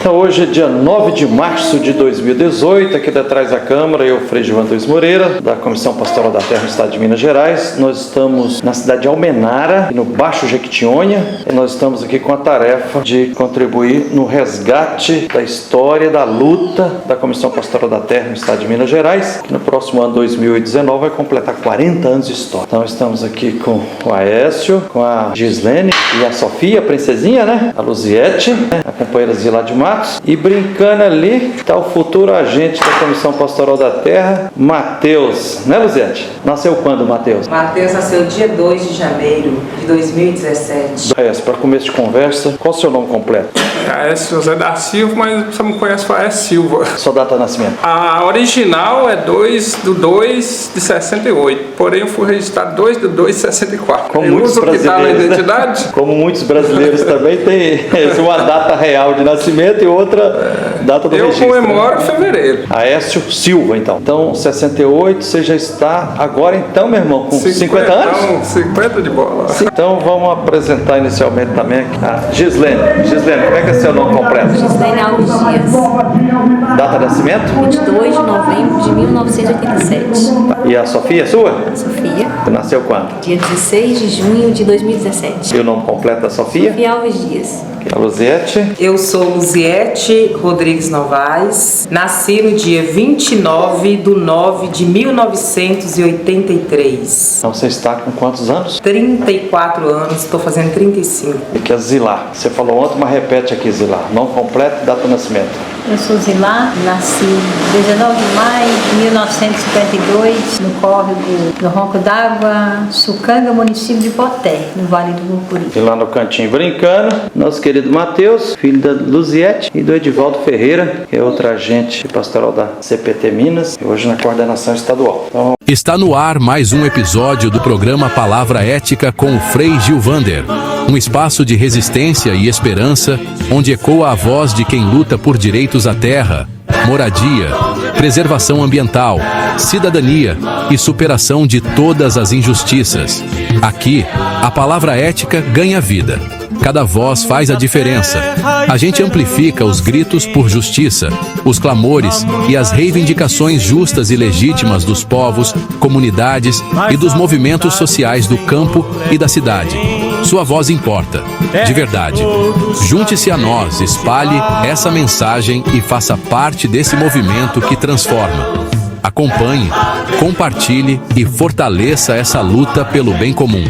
Então hoje é dia 9 de março de 2018, aqui atrás da Câmara, eu, Frei Gilvan Luiz Moreira, da Comissão Pastoral da Terra no Estado de Minas Gerais. Nós estamos na cidade de Almenara, no Baixo Jequitinhonha, e nós estamos aqui com a tarefa de contribuir no resgate da história, da luta da Comissão Pastoral da Terra no Estado de Minas Gerais, que no próximo ano 2019 vai completar 40 anos de história. Então estamos aqui com o Aécio, com a Gislene e a Sofia, a princesinha, né? A Luziete, né? A companheira Zila de Matos. E brincando ali está o futuro agente da Comissão Pastoral da Terra, Matheus. Né, Luziete? Nasceu quando, Matheus? Matheus nasceu dia 2 de janeiro de 2017. Aécio, para começo de conversa, qual o seu nome completo? Aécio José da Silva, mas você me conhece por Aécio Silva. Sua data de nascimento? A original é 2/2 de 68, porém eu fui registrado 2/2 de 64. Como muitos brasileiros, na identidade? Né? Como muitos brasileiros também tem uma data real de nascimento e outra data do registro. Eu comemoro em fevereiro. Aécio Silva, então. Então, 68, você já está agora, então, meu irmão, com 50 anos? 50 de bola. Então, vamos apresentar inicialmente também a Gislene. Gislene, como é que é seu nome completo? Gislene Alves Dias. Data de nascimento? 22 de novembro de 1987. E a Sofia, sua? Sofia. Você nasceu quando? Dia 16 de junho de 2017. E o nome completo da Sofia? Sofia Alves Dias. A Luziete? Eu sou Luziete Rodrigues Novaes, nasci no dia 29 de 9 de 1983. Então, você está com quantos anos? 34 anos, estou fazendo 35. E que é Zilá. Você falou ontem, mas repete aqui, Zilá. Nome completo e data de nascimento. Eu sou Zilá, nasci 19 de maio de 1952 no córrego do Ronco d'Água, Sucanga, município de Poté, no Vale do Mucuri. E lá no cantinho brincando, nosso querido Matheus, filho da Luziete e do Edivaldo Ferreira, que é outro agente pastoral da CPT Minas, e hoje na coordenação estadual. Então, está no ar mais um episódio do programa Palavra Ética com o Frei Gilvander. Um espaço de resistência e esperança, onde ecoa a voz de quem luta por direitos à terra, moradia, preservação ambiental, cidadania e superação de todas as injustiças. Aqui, a palavra ética ganha vida. Cada voz faz a diferença. A gente amplifica os gritos por justiça, os clamores e as reivindicações justas e legítimas dos povos, comunidades e dos movimentos sociais do campo e da cidade. Sua voz importa, de verdade. Junte-se a nós, espalhe essa mensagem e faça parte desse movimento que transforma. Acompanhe, compartilhe e fortaleça essa luta pelo bem comum.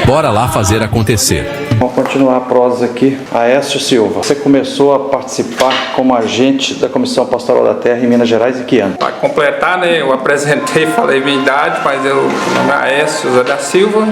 Bora lá fazer acontecer. vamos continuar a prosa aqui. Aécio Silva, você começou a participar como agente da Comissão Pastoral da Terra em Minas Gerais em que ano? Para completar, né, eu apresentei, falei minha idade, mas meu nome é Aécio José da Silva.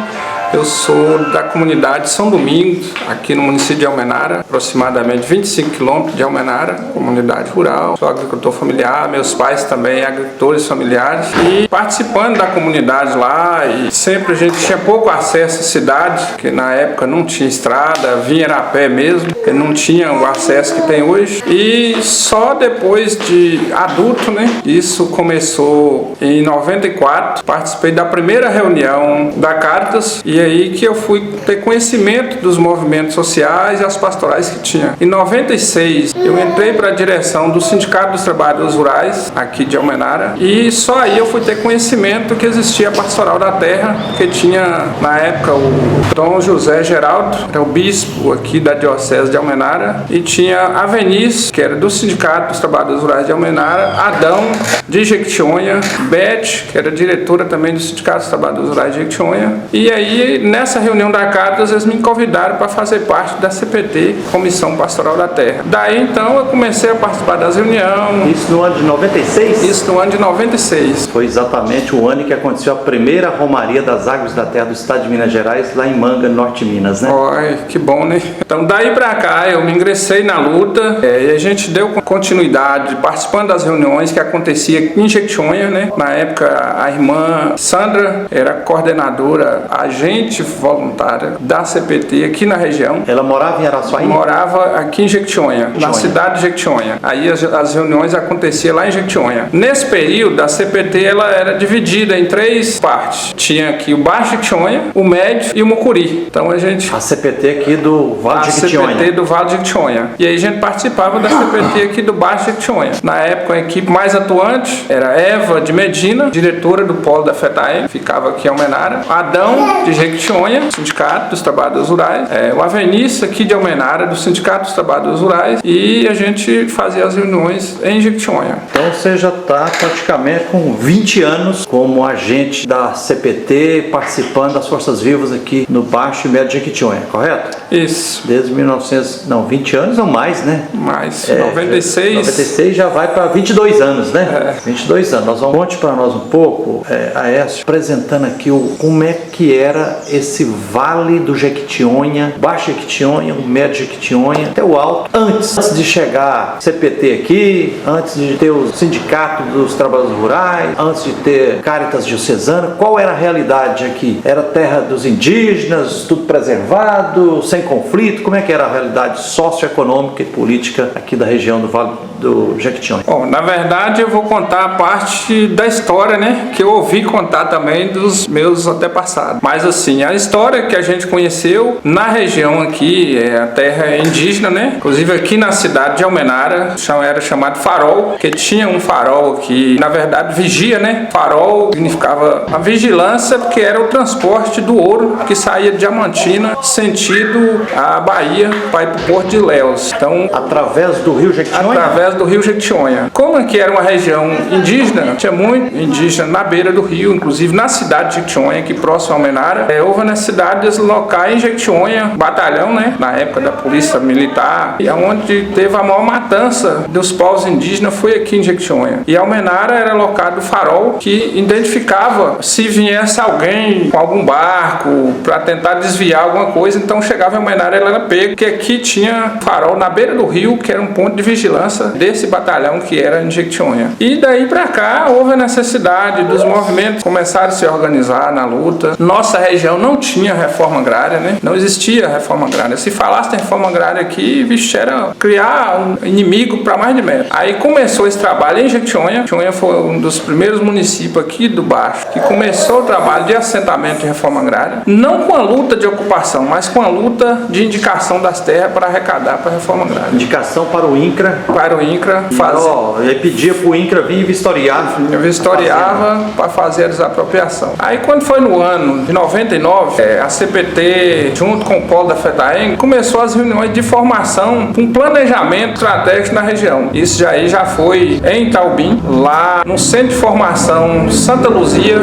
Eu sou da comunidade São Domingos, aqui no município de Almenara, aproximadamente 25 quilômetros de Almenara, comunidade rural. Sou agricultor familiar, meus pais também agricultores familiares. E participando da comunidade lá, e sempre a gente tinha pouco acesso à cidade, porque na época não tinha estrada, vinha era a pé mesmo, não tinha o acesso que tem hoje. E só depois de adulto, né, isso começou em 94, participei da primeira reunião da Caritas, e aí que eu fui ter conhecimento dos movimentos sociais e as pastorais que tinha. Em 96, eu entrei para a direção do Sindicato dos Trabalhadores Rurais, aqui de Almenara, e só aí eu fui ter conhecimento que existia a Pastoral da Terra, que tinha, na época, o Dom José Geraldo, era o bispo aqui da Diocese de Almenara, e tinha a Venice, que era do Sindicato dos Trabalhadores Rurais de Almenara, Adão, de Jequitinhonha, Beth, que era diretora também do Sindicato dos Trabalhadores Rurais de Jequitinhonha, e aí nessa reunião da Caritas, eles me convidaram para fazer parte da CPT, Comissão Pastoral da Terra. Daí, então, eu comecei a participar das reuniões. Isso no ano de 96? Isso no ano de 96. Foi exatamente o ano que aconteceu a primeira Romaria das Águas da Terra do Estado de Minas Gerais, lá em Manga, Norte de Minas, né? Oi, que bom, né? Então, daí para cá, eu me ingressei na luta, e a gente deu continuidade, participando das reuniões que acontecia em Jequitinhonha, né? Na época, a irmã Sandra era coordenadora, agente agente voluntária da CPT aqui na região. Ela morava em Araçuaí? Morava aqui em Jequitinhonha, na cidade de Jequitinhonha. Aí as reuniões aconteciam lá em Jequitinhonha. Nesse período, a CPT ela era dividida em 3 partes. Tinha aqui o Baixo Jequitinhonha, o Médio e o Mucuri. Então a gente... A CPT aqui do Vale de Jequitinhonha. A CPT do Vale de Jequitinhonha. E aí a gente participava da CPT aqui do Baixo Jequitinhonha. Na época, a equipe mais atuante era Eva de Medina, diretora do Polo da FETAEM, ficava aqui em Almenara. Adão de Jequitinhonha, Sindicato dos Trabalhadores Rurais. O Avenice aqui de Almenara, do Sindicato dos Trabalhadores Rurais. E a gente fazia as reuniões em Jequitinhonha. Então você já está praticamente com 20 anos como agente da CPT, participando das Forças Vivas aqui no Baixo e Médio de Jequitinhonha, correto? Isso. Desde 20 anos ou mais, né? Mais, 96. 96 já vai para 22 anos, né? 22 anos. Nós vamos conte para nós um pouco, Aécio, apresentando aqui como é que era esse Vale do Jequitinhonha, Baixo Jequitinhonha, o Médio Jequitinhonha, até o Alto, antes de chegar CPT aqui, antes de ter o Sindicato dos Trabalhadores Rurais, antes de ter Caritas Diocesana. Qual era a realidade aqui? Era terra dos indígenas, tudo preservado, sem conflito? Como é que era a realidade socioeconômica e política aqui da região do Vale do Jequitinhonha? Bom, na verdade eu vou contar a parte da história, né, que eu ouvi contar também dos meus antepassados. Mas assim, a história que a gente conheceu na região aqui, a terra é indígena, né? Inclusive aqui na cidade de Almenara, era chamado farol, que tinha um farol aqui, na verdade vigia, né? Farol significava a vigilância, porque era o transporte do ouro que saía de Diamantina, sentido a Bahia, para ir para o Porto de Ilhéus. Então, através do Rio Jequitinhonha? Através do Rio Jequitinhonha. Como aqui era uma região indígena, tinha muito indígena na beira do rio, inclusive na cidade de Jequitinhonha, aqui próximo a Almenara. Houve nas cidades locais em Jequitinhonha, batalhão, né? Na época da polícia militar, e onde teve a maior matança dos povos indígenas foi aqui em Jequitinhonha. E Almenara era locado do farol, que identificava se viesse alguém com algum barco para tentar desviar alguma coisa, então chegava em Almenara, ela era pega, porque aqui tinha farol na beira do rio, que era um ponto de vigilância desse batalhão que era em Jequitinhonha. E daí para cá houve a necessidade dos movimentos começarem a se organizar na luta. Nossa região não tinha reforma agrária, né? Não existia reforma agrária. Se falasse em reforma agrária aqui, vixe, era criar um inimigo para mais de metro. Aí começou esse trabalho em Jequitinhonha. Jequitinhonha foi um dos primeiros municípios aqui do Baixo que começou o trabalho de assentamento de reforma agrária, não com a luta de ocupação, mas com a luta de indicação das terras para arrecadar para a reforma agrária. Indicação para o INCRA. Para o INCRA fazer. Ele pedia para o INCRA vir e vistoriar. Vistoriava para fazer a desapropriação. Aí quando foi no ano de 99, a CPT, junto com o Polo da FETAEM, começou as reuniões de formação com planejamento estratégico na região. Isso já foi em Itaubim, lá no Centro de Formação Santa Luzia,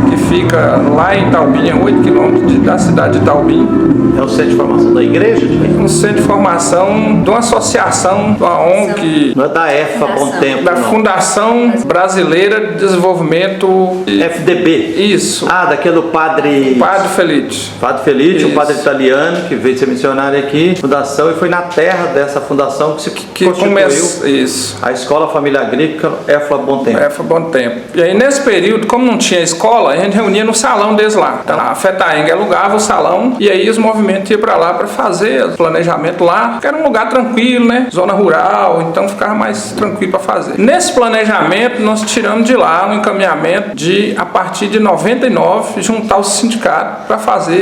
que fica lá em Itaubim, a 8 quilômetros da cidade de Itaubim. É o centro de formação da igreja? Um centro de formação de uma associação, de uma ONG. Não é da EFA Bom Tempo, da não. Fundação Brasileira de Desenvolvimento... FDB. Isso. Daquele do Padre Felite. Padre Felite, Isso. um padre italiano que veio ser missionário aqui, fundação, e foi na terra dessa fundação que se constituiu isso. a Escola Família Agrícola EFA Bom Tempo. EFA Bom Tempo. E aí nesse período, como não tinha escola, a gente reunia no salão deles lá. Então a FETAEM alugava o salão e aí os movimentos iam para lá para fazer o planejamento lá, que era um lugar tranquilo, né? Zona rural, então ficava mais tranquilo para fazer. Nesse planejamento, nós tiramos de lá um encaminhamento de, a partir de 99, juntar os sindicatos para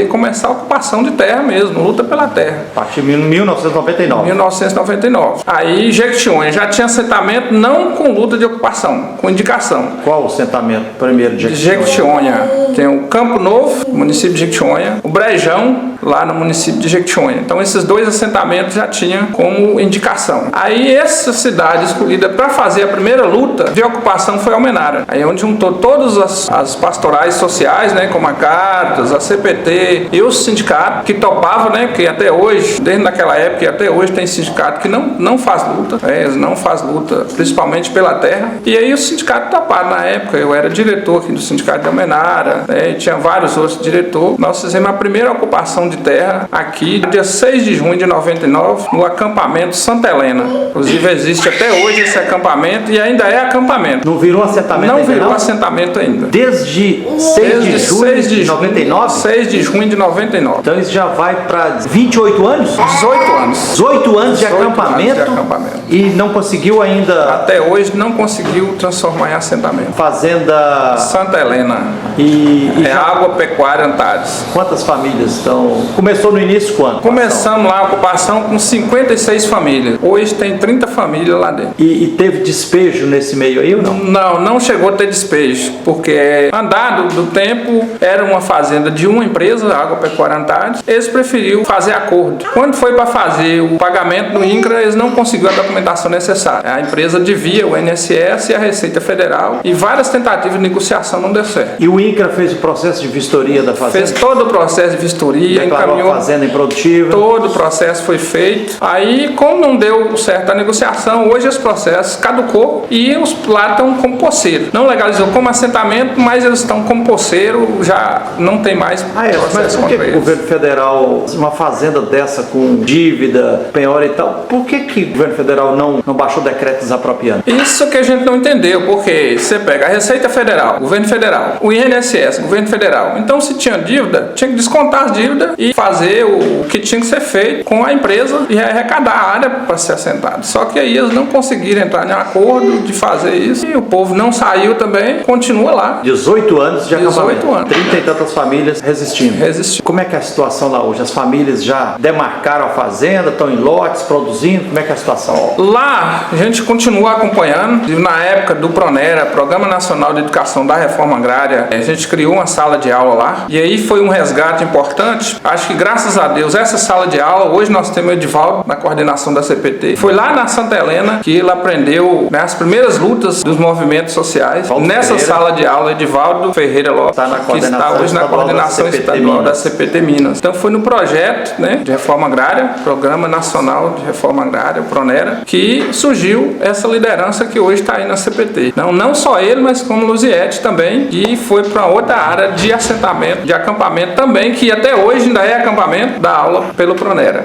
começar a ocupação de terra mesmo, luta pela terra. A partir de 1999. 1999. Aí Jequitinhonha já tinha assentamento não com luta de ocupação, com indicação. Qual o assentamento primeiro de Jequitinhonha? Tem o Campo Novo, município de Jequitinhonha, o Brejão, lá no município de Jequitinhonha. Então esses dois assentamentos já tinham como indicação. Aí essa cidade escolhida para fazer a primeira luta de ocupação foi Almenara. Aí onde juntou todas as pastorais sociais, né, como a Caritas, a CPT e os sindicatos que topavam, né, que até hoje, desde naquela época e até hoje tem sindicato que não faz luta, eles não faz luta, principalmente pela terra. E aí os sindicatos toparam na época. Eu era diretor aqui do sindicato de Almenara, e tinha vários outros diretores. Nós fizemos a primeira ocupação de terra aqui, dia 6 de junho de 99, no acampamento Santa Helena. Inclusive existe até hoje esse acampamento e ainda é acampamento. Não virou assentamento ainda? Não virou assentamento ainda. Desde 6 de junho de 99? 6 de junho de 99. Então isso já vai para 28 anos? 18 anos. 18 anos de 18 acampamento, anos de acampamento. E não conseguiu ainda... Até hoje não conseguiu transformar em assentamento. Fazenda... Santa Helena. E É Água Pecuária Antares. quantas famílias estão... Começou no início quando? Começamos lá a ocupação com 56 famílias. Hoje tem 30 famílias lá dentro. E teve despejo nesse meio aí ou não? Não chegou a ter despejo, porque andado do tempo, era uma fazenda de uma empresa, Água Pecuária Antares, eles preferiram fazer acordo. Quando foi para fazer o pagamento do INCRA, eles não conseguiram a documentação necessária. A empresa devia o INSS e a Receita Federal, e várias tentativas de negociação não deu certo. E o INCRA fez o processo de vistoria da fazenda? Fez todo o processo de vistoria, Declarou encaminhou a fazenda improdutiva? todo o processo foi feito. Aí, como não deu certo a negociação, hoje esse processo caducou e os lá estão como posseiro. Não legalizou como assentamento, mas eles estão como posseiro, já não tem mais Mas processo por que contra o eles. governo federal, uma fazenda dessa com dívida, penhora e tal, por que o governo federal não baixou decreto desapropriando? Isso que a gente não entendeu, porque você pega a Receita Federal, governo federal, o INSS, governo federal. Então, se tinha dívida, tinha que descontar as dívidas e fazer o que tinha que ser feito com a empresa e arrecadar a área para ser assentado. Só que aí eles não conseguiram entrar em acordo de fazer isso e o povo não saiu também, continua lá. 18 anos de acampamento. 18 anos. 30 e tantas famílias resistindo. Resistiu. Como é que é a situação lá hoje? As famílias já demarcaram a fazenda, estão em lotes, produzindo? Como é que é a situação? Lá, a gente continua acompanhando. Na época do PRONERA, Programa Nacional de Educação da Reforma Agrária, a gente criou uma sala de aula lá. E aí foi um resgate importante. Acho que, graças a Deus, essa sala de aula, hoje nós temos o Edivaldo, na coordenação da CPT. Foi lá na Santa Helena que ele aprendeu, né, as primeiras lutas dos movimentos sociais. Nessa sala de aula, Edivaldo Ferreira Lopes, que está hoje na coordenação estadual da CPT Minas. Então foi no projeto, né, de reforma agrária, Programa Nacional de Reforma Agrária, o PRONERA, que surgiu essa liderança que hoje está aí na CPT. Não só ele, mas como Luziette também, e foi para outra área de assentamento, de acampamento também, que até hoje ainda é acampamento, da aula pelo PRONERA.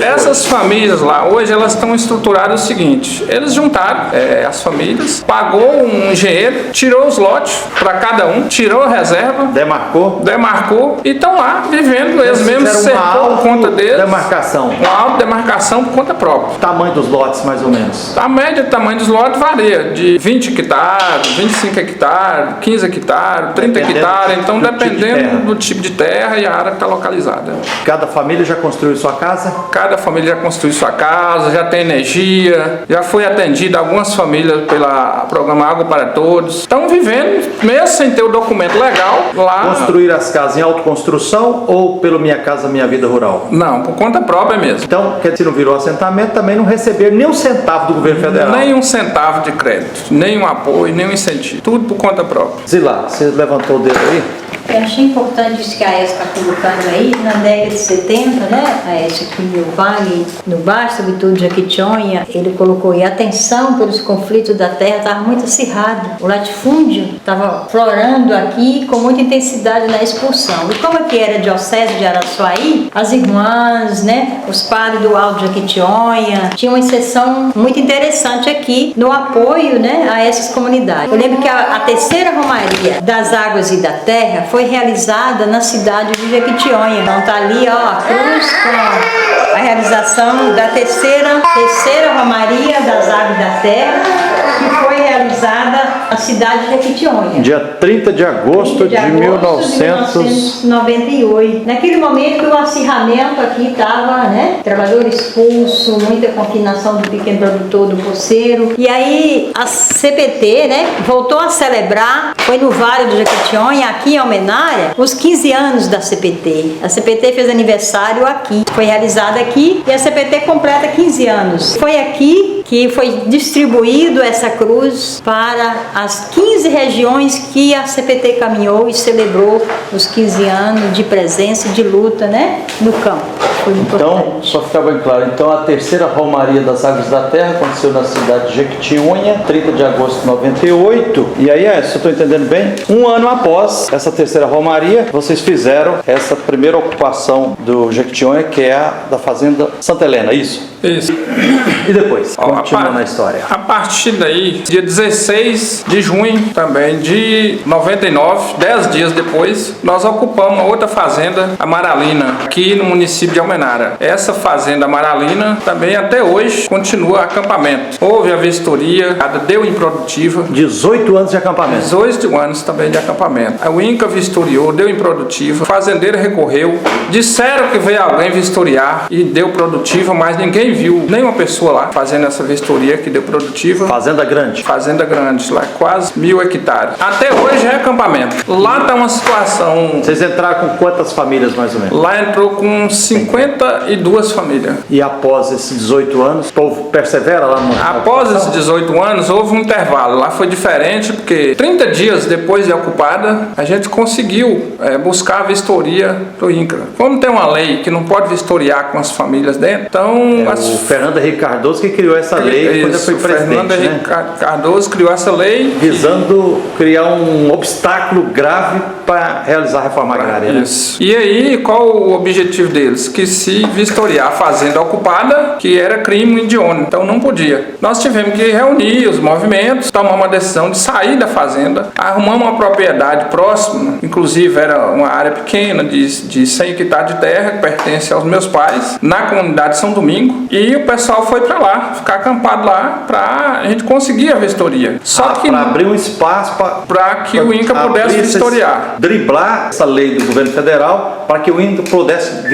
Essas famílias lá, hoje, elas estão estruturadas o seguinte: eles juntaram as famílias, pagou um engenheiro, tirou os lotes para cada um, tirou a reserva, demarcou e estão lá vivendo, eles mesmos cercou por conta deles. Uma autodemarcação por conta própria. O tamanho dos lotes, mais ou menos? A média de tamanho dos lotes varia de 20 hectares, 25 hectares, 15 hectares, 30 hectares, então dependendo do tipo de terra e a área que está localizada. Cada família já construiu sua casa? Cada família já construiu sua casa, já tem energia, já foi atendida algumas famílias pelo programa Água para Todos. Estão vivendo, mesmo sem ter o documento legal, lá. Construir as casas em autoconstrução ou pelo Minha Casa Minha Vida Rural? Não, por conta própria mesmo. Então, quer dizer, não virou assentamento, também não receberam nem um centavo do governo federal? Nem um centavo de crédito, nem um apoio, nem um incentivo. Tudo por conta própria. Zila, você levantou o dedo aí? Eu achei importante isso que a ESA está colocando aí, na década de 70, né? A ESA aqui no Vale, no Baixo, sobretudo de Jequitinhonha, ele colocou aí, a atenção pelos conflitos da terra estava muito acirrada. O latifúndio estava florando aqui com muita intensidade na expulsão. E como aqui era a diocese de Araçuaí, as irmãs, né? Os padres do Alto de Jequitinhonha, tinham uma exceção muito interessante aqui no apoio, né? A essas comunidades. Eu lembro que a terceira romaria das águas e da terra foi realizada na cidade de Jequitinhonha. Então tá ali, ó, a cruz com a realização da terceira romaria das águas da terra, que foi realizada na cidade de Jequitinhonha. Dia 30 de agosto de 1998. Naquele momento o acirramento aqui estava, né? Trabalhador expulso, muita confinação do pequeno produtor, do poceiro. E aí a CPT, né, voltou a celebrar, foi no Vale do Jequitinhonha, aqui em Almenara, os 15 anos da CPT. A CPT fez aniversário aqui, foi realizada aqui e a CPT completa 15 anos. Foi aqui que foi distribuído essa cruz para as 15 regiões que a CPT caminhou e celebrou os 15 anos de presença e de luta, né, no campo. foi Então, importante. só ficar bem claro, então a terceira Romaria das Águas da Terra aconteceu na cidade de Jequitinhonha, 30 de agosto de 98. E aí, se eu estou entendendo bem, um ano após essa terceira Romaria, vocês fizeram essa primeira ocupação do Jequitinhonha, que é a da Fazenda Santa Helena, isso? Isso. E depois, continuando a história. A partir daí, dia 16 de junho também de 99, 10 dias depois, nós ocupamos uma outra fazenda, Amaralina, aqui no município de Almenara. Essa fazenda Amaralina também até hoje continua acampamento. Houve a vistoria, deu improdutiva. 18 anos de acampamento. 18 anos também de acampamento. O INCRA vistoriou, deu improdutiva. O fazendeiro recorreu. Disseram que veio alguém vistoriar e deu produtiva, mas ninguém viu nenhuma pessoa lá fazendo essa vistoria que deu produtiva. Fazenda grande. Fazenda grande, lá quase 1.000 hectares. Até hoje é acampamento. Lá tá uma situação... Vocês entraram com quantas famílias mais ou menos? Lá entrou com 52 famílias. E após esses 18 anos, o povo persevera lá no... Após esses 18 anos, houve um intervalo. Lá foi diferente, porque 30 dias depois de ocupada, a gente conseguiu buscar a vistoria do INCRA. Como tem uma lei que não pode vistoriar com as famílias dentro, então... O Fernando Henrique Cardoso que criou essa lei quando foi presidente, Fernando Henrique Cardoso criou essa lei visando criar um obstáculo grave para realizar a reforma agrária. Isso. E aí, qual o objetivo deles? Que se vistoriar a fazenda ocupada, que era crime hediondo, então não podia. Nós tivemos que reunir os movimentos, tomar uma decisão de sair da fazenda, arrumamos uma propriedade próxima, inclusive era uma área pequena de 100 hectares de terra, que pertence aos meus pais, na comunidade São Domingo, e o pessoal foi para lá, ficar acampado lá, para a gente conseguir a vistoria. Só que para abrir um espaço para que o INCRA pudesse vistoriar. Driblar essa lei do governo federal para que o INCRA pudesse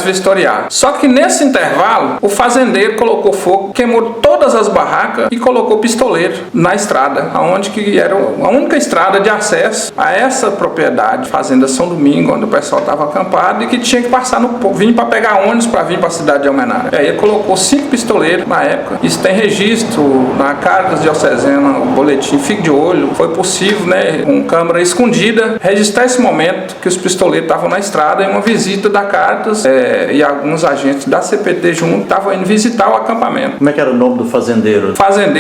vistoriar. Só que nesse intervalo, o fazendeiro colocou fogo, queimou todas as barracas e colocou pistoleiro na estrada, aonde que era a única estrada de acesso a essa propriedade, Fazenda São Domingo, onde o pessoal estava acampado e que tinha que passar vir para pegar ônibus para vir para a cidade de Almenara. E aí ele colocou 5 pistoleiros na época. Isso tem registro na Cartas Diocesana, o boletim Fique de Olho. Foi possível, com câmera escondida, registrar esse momento que os pistoleiros estavam na estrada, em uma visita da Cartas e alguns agentes da CPT junto estavam indo visitar o acampamento. Como é que era o nome do fazendeiro? Fazenda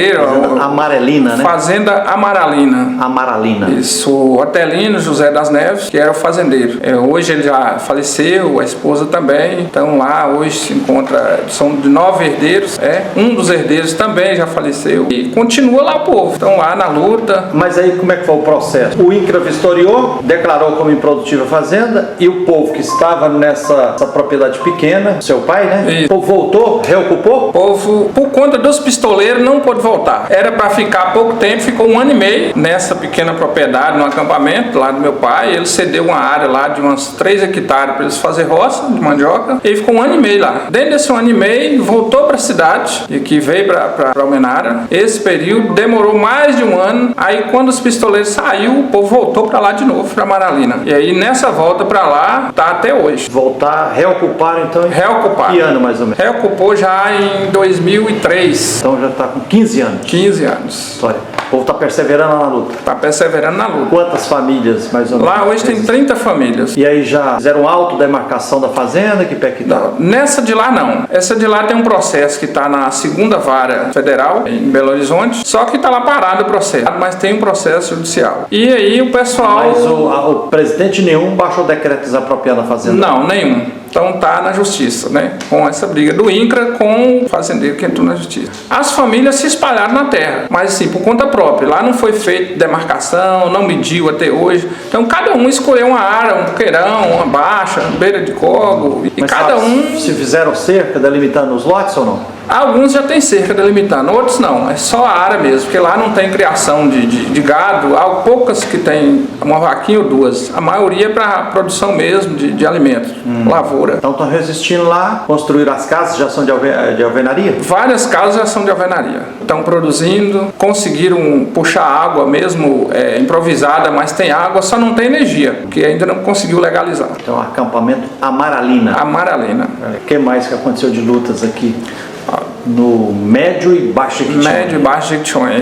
Amarelina, né? Fazenda Amaralina. Amaralina. Isso, o Otelino José das Neves, que era o fazendeiro. Hoje ele já faleceu, a esposa também. Então lá hoje se encontra, são de 9 herdeiros. Um dos herdeiros também já faleceu. E continua lá o povo. Estão lá na luta. Mas aí como é que foi o processo? O INCRA vistoriou, declarou como improdutiva a fazenda e o povo que estava nessa propriedade pequena, seu pai, né? Isso. O povo voltou, reocupou? O povo, por conta dos pistoleiros, não pôde voltar. Era para ficar pouco tempo, ficou 1 ano e meio nessa pequena propriedade, no acampamento lá do meu pai. Ele cedeu uma área lá de umas 3 hectares para eles fazer roça de mandioca. E ficou 1 ano e meio lá. Dentro desse 1 ano e meio, voltou para a cidade e que veio para Almenara. Esse período demorou mais de 1 ano. Aí quando os pistoleiros saiu, o povo voltou para lá de novo, para Amaralina. E aí nessa volta para lá, tá até hoje. Voltar, reocuparam então? Reocuparam. Que ano mais ou menos? Reocupou já em 2003. Então já está com 15 anos. 15 anos. História. O povo está perseverando na luta. Está perseverando na luta. Quantas famílias mais ou menos? Lá hoje tem 30 famílias. E aí já fizeram autodemarcação da fazenda? Que pé que tá? Nessa de lá não. Essa de lá tem um processo que está na 2ª Vara Federal, em Belo Horizonte, só que está lá parado o processo, mas tem um processo judicial. E aí o pessoal... Mas o presidente nenhum baixou decreto desapropriando a fazenda? Não, nenhum. Então tá na justiça, com essa briga do INCRA com o fazendeiro que entrou na justiça. As famílias se espalharam na terra, mas assim, por conta própria. Lá não foi feita demarcação, não mediu até hoje. Então cada um escolheu uma área, um buqueirão, uma baixa, beira de cogo. E mas cada um... Se fizeram cerca delimitando os lotes ou não? Alguns já tem cerca delimitando, outros não, é só a área mesmo, porque lá não tem criação de gado, há poucas que tem uma vaquinha ou 2, a maioria é para produção mesmo de alimentos, lavoura. Então estão resistindo lá, construíram as casas, já são de alvenaria? Várias casas já são de alvenaria, estão produzindo, conseguiram puxar água mesmo improvisada, mas tem água, só não tem energia, porque ainda não conseguiu legalizar. Então acampamento Amaralina. Amaralina. O que mais que aconteceu de lutas aqui? no Médio e Baixo Jequitinhonha. Médio e Baixo Jequitinhonha,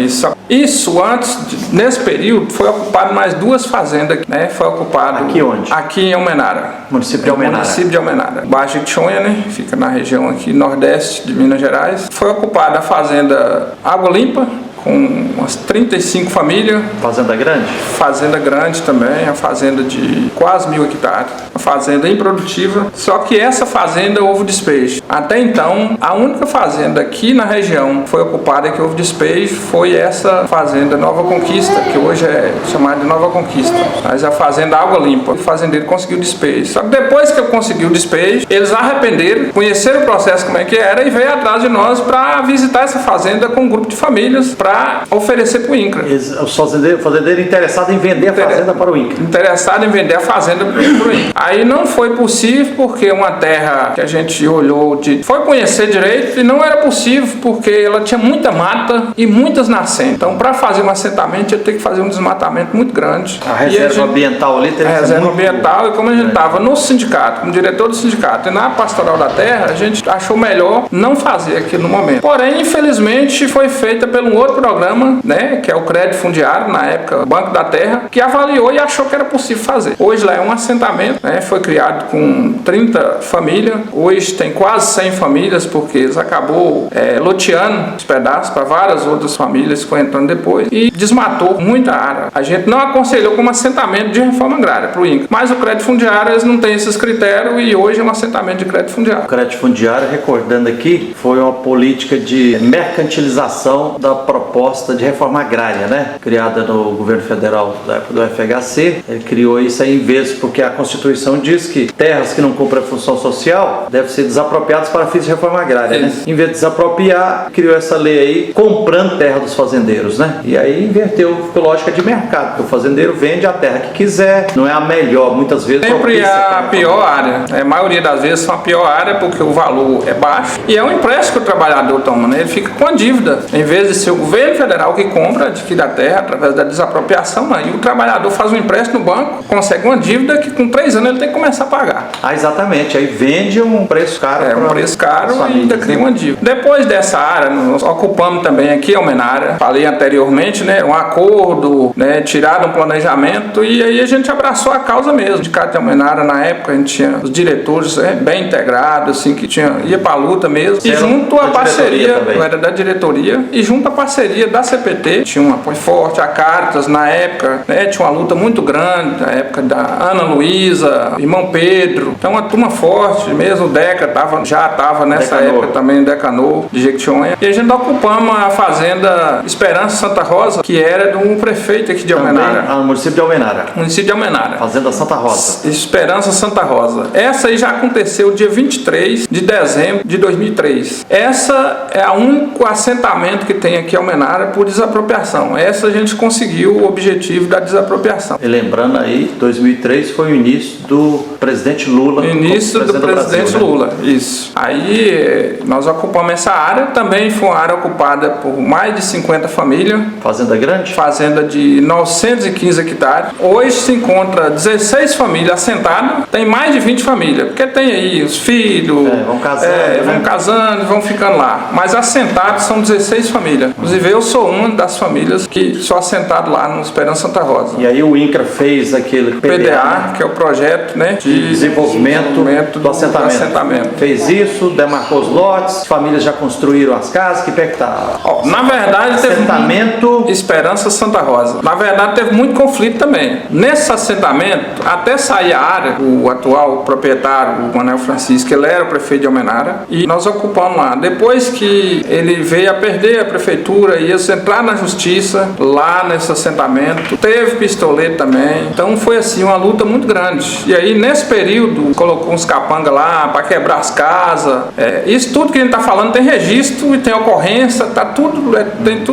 isso antes, nesse período, foi ocupado mais 2 fazendas, né? Foi ocupado... Aqui onde? Aqui em Almenara. Município de Almenara. Município de Almenara. Baixo Jequitinhonha, né? Fica na região aqui nordeste de Minas Gerais. Foi ocupada a fazenda Água Limpa, com umas 35 famílias. Fazenda grande? Fazenda grande também, a fazenda de quase 1.000 hectares. Uma fazenda improdutiva, só que essa fazenda houve despejo. Até então, a única fazenda aqui na região que foi ocupada que houve despejo foi essa fazenda Nova Conquista, que hoje é chamada de Nova Conquista. Mas a fazenda Água Limpa, o fazendeiro conseguiu despejo. Só que depois que conseguiu o despejo, eles arrependeram, conheceram o processo como é que era e veio atrás de nós para visitar essa fazenda com um grupo de famílias para oferecer para o INCRA. O fazendeiro interessado em vender a fazenda para o INCRA. Interessado em vender a fazenda para o INCRA. Aí não foi possível porque uma terra que a gente olhou, foi conhecer direito e não era possível porque ela tinha muita mata e muitas nascentes. Então, para fazer um assentamento, ia ter que fazer um desmatamento muito grande. A reserva ambiental ali teve que ser reserva muito ambiental, e como a gente estava no sindicato, como diretor do sindicato e na pastoral da terra, a gente achou melhor não fazer aquilo no momento. Porém, infelizmente, foi feita por um outro programa, né, que é o Crédito Fundiário, na época, o Banco da Terra, que avaliou e achou que era possível fazer. Hoje lá é um assentamento, né, foi criado com 30 famílias, hoje tem quase 100 famílias, porque eles acabou loteando os pedaços para várias outras famílias que foram entrando depois e desmatou muita área. A gente não aconselhou como assentamento de reforma agrária para o INCRA, mas o Crédito Fundiário eles não têm esses critérios e hoje é um assentamento de crédito fundiário. O Crédito Fundiário, recordando aqui, foi uma política de mercantilização da proposta de reforma agrária, né? Criada no governo federal da época do FHC. Ele criou isso aí em vez, porque a Constituição diz que terras que não cumprem a função social devem ser desapropriadas para fins de reforma agrária, né? Em vez de desapropriar, criou essa lei aí, comprando terra dos fazendeiros, né? E aí inverteu a lógica de mercado, porque o fazendeiro vende a terra que quiser, não é a melhor, muitas vezes... Sempre é a pior área. A maioria das vezes são a pior área porque o valor é baixo e é um empréstimo que o trabalhador toma, né? Ele fica com a dívida. Em vez de ser o governo federal que compra, adquire a terra através da desapropriação, aí o trabalhador faz um empréstimo no banco, consegue uma dívida que com 3 anos ele tem que começar a pagar. Ah, exatamente. Aí vende um preço caro. Um preço caro e ainda cria uma dívida. Depois dessa área, nós ocupamos também aqui Almenara, falei anteriormente, né? Um acordo, né? Tirado um planejamento e aí a gente abraçou a causa mesmo. O sindicato de Almenara, na época, a gente tinha os diretores bem integrados, assim, que ia pra luta mesmo. E junto à parceria, eu era da diretoria, e junto à parceria da CPT, tinha um apoio forte, a Caritas, na época, né? Tinha uma luta muito grande, na época da Ana Luísa, irmão Pedro, então uma turma forte mesmo, o Deca já estava nessa época também, Decanô, de Jequitinhonha, e a gente ocupamos a fazenda Esperança Santa Rosa, que era de um prefeito aqui de Almenara. No município de Almenara. Município de Almenara. Fazenda Santa Rosa. Esperança Santa Rosa. Essa aí já aconteceu dia 23 de dezembro de 2003. Essa é o único assentamento que tem aqui em Almenara por desapropriação. Essa a gente conseguiu o objetivo da desapropriação. E lembrando aí, 2003 foi o início do presidente Lula. Início do presidente Lula, isso. Aí nós ocupamos essa área, também foi uma área ocupada por mais de 50 famílias. Fazenda grande? Fazenda de 915 hectares. Hoje se encontra 16 famílias assentadas, tem mais de 20 famílias, porque tem aí os filhos, vão casando, vão casando e vão ficando lá. Mas assentados são 16 famílias. Inclusive eu sou uma das famílias que sou assentado lá no Esperança Santa Rosa. E aí o INCRA fez aquele PDA, que é o projeto, né, de desenvolvimento do assentamento. Fez isso, demarcou os lotes, famílias já construíram as casas, que pé que tá? Na verdade, assentamento Esperança Santa Rosa. Na verdade, teve muito conflito também. Nesse assentamento, até sair a área, o atual proprietário, o Manuel Francisco, ele era o prefeito de Almenara, e nós ocupamos lá. Depois que ele veio a perder a prefeitura, ia entrar na justiça, lá nesse assentamento, teve pistoleiro também. Então foi assim, uma luta muito grande. E aí, nesse período, colocou uns capangas lá para quebrar as casas. Isso tudo que a gente está falando tem registro e tem ocorrência, tá tudo, tem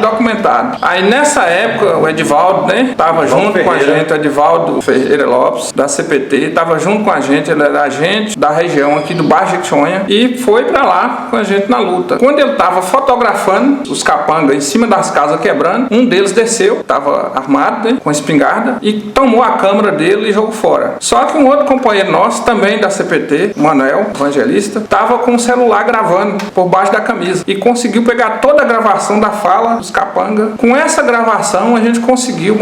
documentado. Aí nessa época, o Edivaldo, né, estava junto com a gente, o Edivaldo Ferreira Lopes, da CPT, estava junto com a gente, ele era agente da região aqui do Baixo Jequitinhonha e foi para lá com a gente na luta. Quando ele estava fotografando os capangas em cima das casas quebrando. Um deles desceu, estava armado, né, com espingarda, e tomou a câmera dele e jogou fora. Só que um outro companheiro nosso, também da CPT, o Manuel, evangelista, estava com o celular gravando por baixo da camisa e conseguiu pegar toda a gravação da fala dos capangas. Com essa gravação, a gente conseguiu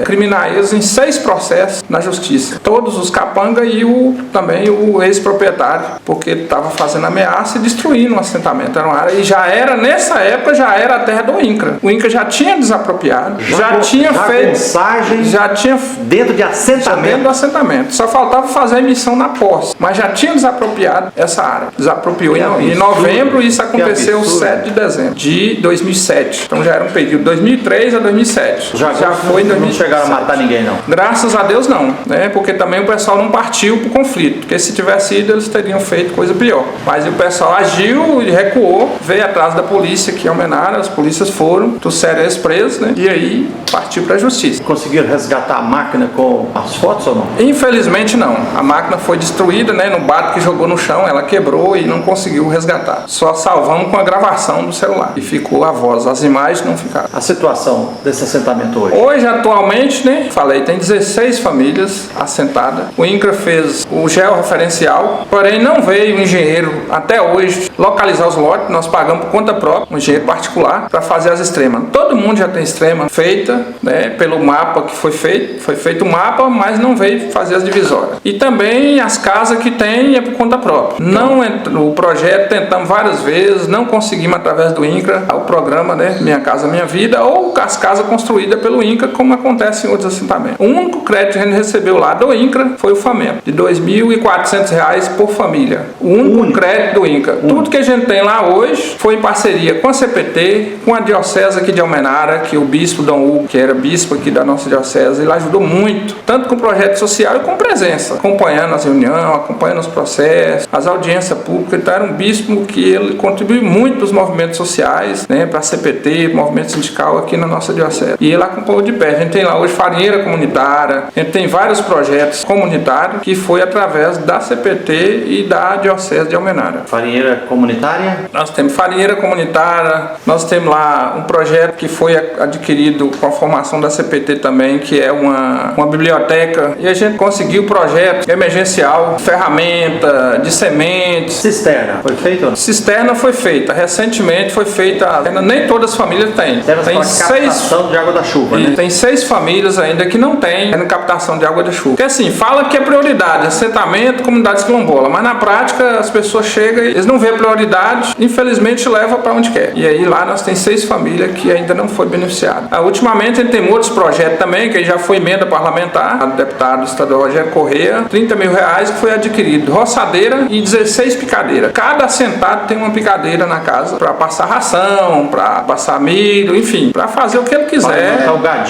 criminar eles em 6 processos na justiça. Todos os capangas e também o ex-proprietário, porque ele estava fazendo ameaça e destruindo um assentamento. Era uma área, e nessa época já era a terra do INCRA. O INCRA já tinha desapropriado, já tinha feito mensagem, já tinha dentro de assentamento. Dentro do assentamento. Só faltava fazer a emissão na posse, mas já tinha desapropriado essa área. Desapropriou em novembro, e isso aconteceu 7 de dezembro de 2007. Então já era um período de 2003 a 2007. Já foi em 2007. Não chegaram a matar ninguém, não? Graças a Deus não, né? Porque também o pessoal não partiu pro conflito, porque se tivesse ido eles teriam feito coisa pior. Mas o pessoal agiu e recuou, veio atrás da polícia aqui em Almenara, as polícias foram, trouxeram eles presos, né? E aí partiu pra justiça. Conseguiram resgatar a máquina com as fotos ou não? Infelizmente não. A máquina foi destruída, né? No bate que jogou no chão, ela quebrou e não conseguiu resgatar. Só salvamos com a gravação do celular. E ficou a voz, as imagens não ficaram. A situação desse assentamento hoje? Hoje, atualmente, né? Falei, tem 16 famílias assentadas. O INCRA fez o georreferencial, porém não veio um engenheiro até hoje localizar os lotes. Nós pagamos por conta própria, um engenheiro particular, para fazer as extremas. Todo mundo já tem extrema feita, né? Pelo mapa que foi feito. Foi feito o mapa, mas não veio fazer as divisórias. E também as casas que tem é por conta própria. Não entrou o projeto, tentamos várias vezes, não conseguimos através do INCRA, o programa, né? Minha Casa Minha Vida, ou as casas construídas pelo INCRA, como acontece em outros assentamentos. O único crédito que a gente recebeu lá do INCRA foi o FAMENTO, de R$ 2.400 por família. O único crédito do INCRA. Tudo que a gente tem lá hoje foi em parceria com a CPT, com a diocese aqui de Almenara, que o bispo Dom Hugo, que era bispo aqui da nossa diocese, ele ajudou muito, tanto com o projeto social e com presença, acompanhando as reuniões, acompanhando os processos, as audiências públicas. Então era um bispo que ele contribuiu muito para os movimentos sociais, né, para a CPT, movimento sindical aqui na nossa diocese. E ele acompanhou de pé. A gente tem lá hoje farinheira comunitária, a gente tem vários projetos comunitários que foi através da CPT e da diocese de Almenara. Farinheira comunitária? Nós temos farinheira comunitária, nós temos lá um projeto que foi adquirido com a formação da CPT também, que é uma biblioteca, e a gente conseguiu projeto emergencial, ferramenta, de sementes. Cisterna, foi feita ou não? Cisterna foi feita, recentemente foi feita, nem todas as famílias têm. Tem 6 captação de água da chuva, né? Tem 6 famílias ainda que não tem captação de água da chuva. Porque assim, fala que é prioridade, assentamento, comunidades quilombolas, mas na prática as pessoas chegam e eles não vêem prioridade, infelizmente leva para onde quer. E aí lá nós temos 6 famílias que ainda não foi beneficiado. Ultimamente a gente tem outros projetos também, que já foi emenda parlamentar, do deputado estadual Rogério Correia, R$30 mil que foi adquirido, roçadeira e 16 picadeiras. Cada assentado tem uma picadeira na casa para passar ração, para passar milho, enfim, para fazer o que ele quiser,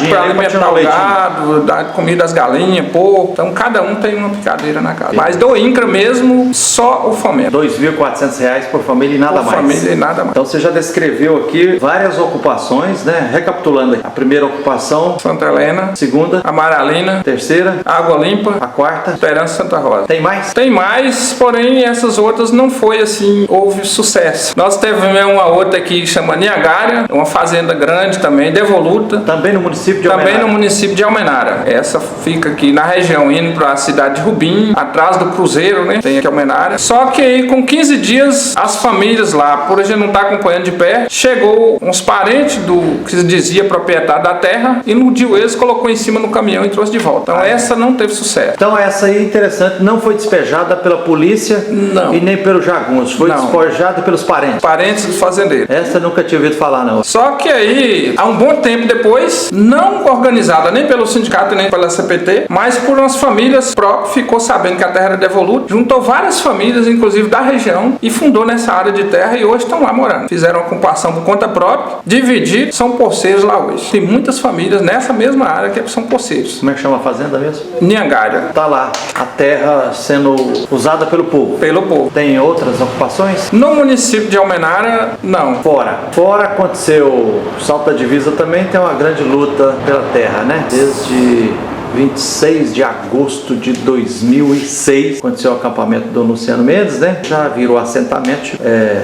para alimentar o gado, dar comida às galinhas, porco. Então cada um tem uma picadeira na casa. Mas do INCRA mesmo, só o fomento. R$2.400 por família e nada mais. Família e nada mais. Então você já descreveu aqui várias ocupações, né? Recapitulando aí. A primeira ocupação, Santa Helena. Segunda, Amaralina. Terceira, Água Limpa. A quarta, Esperança Santa Rosa. Tem mais? Tem mais, porém essas outras não foi assim, houve sucesso. Nós tivemos uma outra aqui que chama Niagária, uma fazenda grande também, devoluta. Também no município de Almenara? Também no município de Almenara. Essa fica aqui na região, indo para a cidade de Rubim, atrás do Cruzeiro, né? Tem aqui Almenara. Só que aí com 15 dias, as famílias lá, por a gente não estar acompanhando de perto, chegou uns parentes do que se dizia proprietário da terra e no dia eles colocou em cima no caminhão e trouxe de volta. Então essa não teve sucesso. Então essa aí, interessante, não foi despejada pela polícia, não, e nem pelos jagunços, foi despejada pelos parentes. Parentes dos fazendeiros. Essa eu nunca tinha ouvido falar, não. Só que aí, há um bom tempo depois, não organizada nem pelo sindicato nem pela CPT, mas por umas famílias próprias, ficou sabendo que a terra era devoluta, juntou várias famílias, inclusive da região, e fundou nessa área de terra e hoje estão lá morando. Fizeram uma ocupação por conta própria, dividiram, são poceiros lá hoje. Tem muitas famílias nessa mesma área que são poceiros. Como é que chama a fazenda mesmo? Niangária. Tá lá, a terra sendo usada pelo povo. Pelo povo. Tem outras ocupações? No município de Almenara, não. Fora aconteceu, o Salto da Divisa também tem uma grande luta pela terra, né? Desde 26 de agosto de 2006, aconteceu o acampamento do Luciano Mendes, né? Já virou assentamento,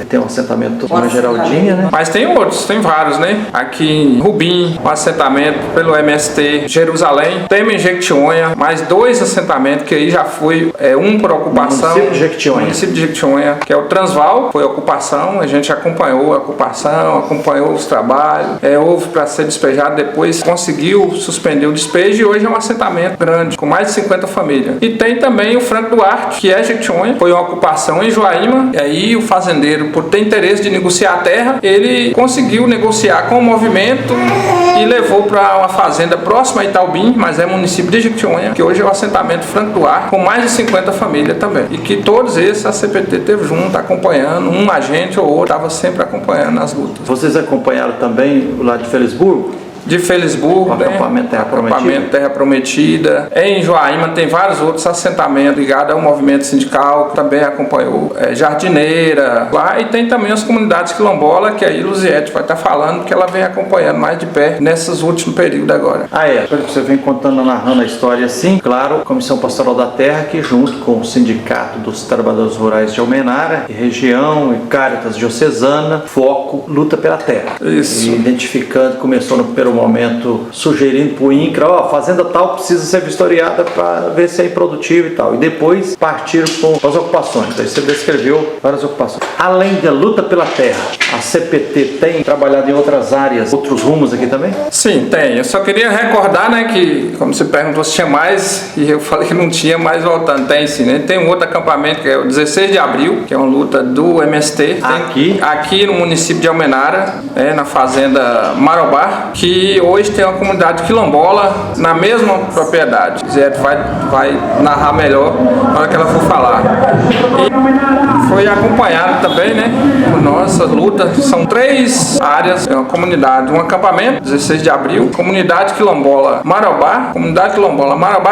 tem um assentamento na Geraldinha, né? Mas tem outros, tem vários, né? Aqui em Rubim, um assentamento pelo MST, Jerusalém, tem em Jequitinhonha, mais 2 assentamentos, que aí já foi um por ocupação. Município de Jequitinhonha. Município de Jequitinhonha, que é o Transval, foi ocupação, a gente acompanhou a ocupação, acompanhou os trabalhos, houve para ser despejado, depois conseguiu suspender o despejo e hoje é um assentamento grande, com mais de 50 famílias. E tem também o Franco Duarte, que é Jequitinhonha, foi uma ocupação em Joaíma, e aí o fazendeiro, por ter interesse de negociar a terra, ele conseguiu negociar com o movimento e levou para uma fazenda próxima a Itaubim, mas é município de Jequitinhonha, que hoje é o assentamento Franco Duarte, com mais de 50 famílias também. E que todos esses a CPT teve junto, acompanhando, um agente ou outro, estava sempre acompanhando as lutas. Vocês acompanharam também lá de Felisburgo? De Felisburgo, acampamento Terra Prometida. Em Joaíma tem vários outros assentamentos ligados ao movimento sindical, que também acompanhou Jardineira. Lá, e tem também as comunidades quilombolas, que aí Luziette vai estar falando, porque ela vem acompanhando mais de perto nesses últimos períodos agora. Você vem contando, narrando a história assim, claro, a Comissão Pastoral da Terra, que junto com o Sindicato dos Trabalhadores Rurais de Almenara, e região, e Cáritas Diocesana, foco, luta pela terra. Isso. E identificando, começou no primeiro momento sugerindo para o INCRA, fazenda tal precisa ser vistoriada para ver se é improdutiva e tal. E depois partiram para as ocupações. Aí você descreveu várias ocupações. Além da luta pela terra, a CPT tem trabalhado em outras áreas, outros rumos aqui também? Sim, tem. Eu só queria recordar, né, que, como você perguntou se tinha mais, e eu falei que não tinha, mas voltando, tem sim, né? Tem um outro acampamento que é o 16 de abril, que é uma luta do MST. Aqui no município de Almenara, na fazenda Marobá, que hoje tem uma comunidade quilombola na mesma propriedade. Zé vai narrar melhor na hora que ela for falar. E foi acompanhado também, né, por nossa luta. São 3 áreas, uma comunidade, um acampamento, 16 de abril, comunidade quilombola Marobá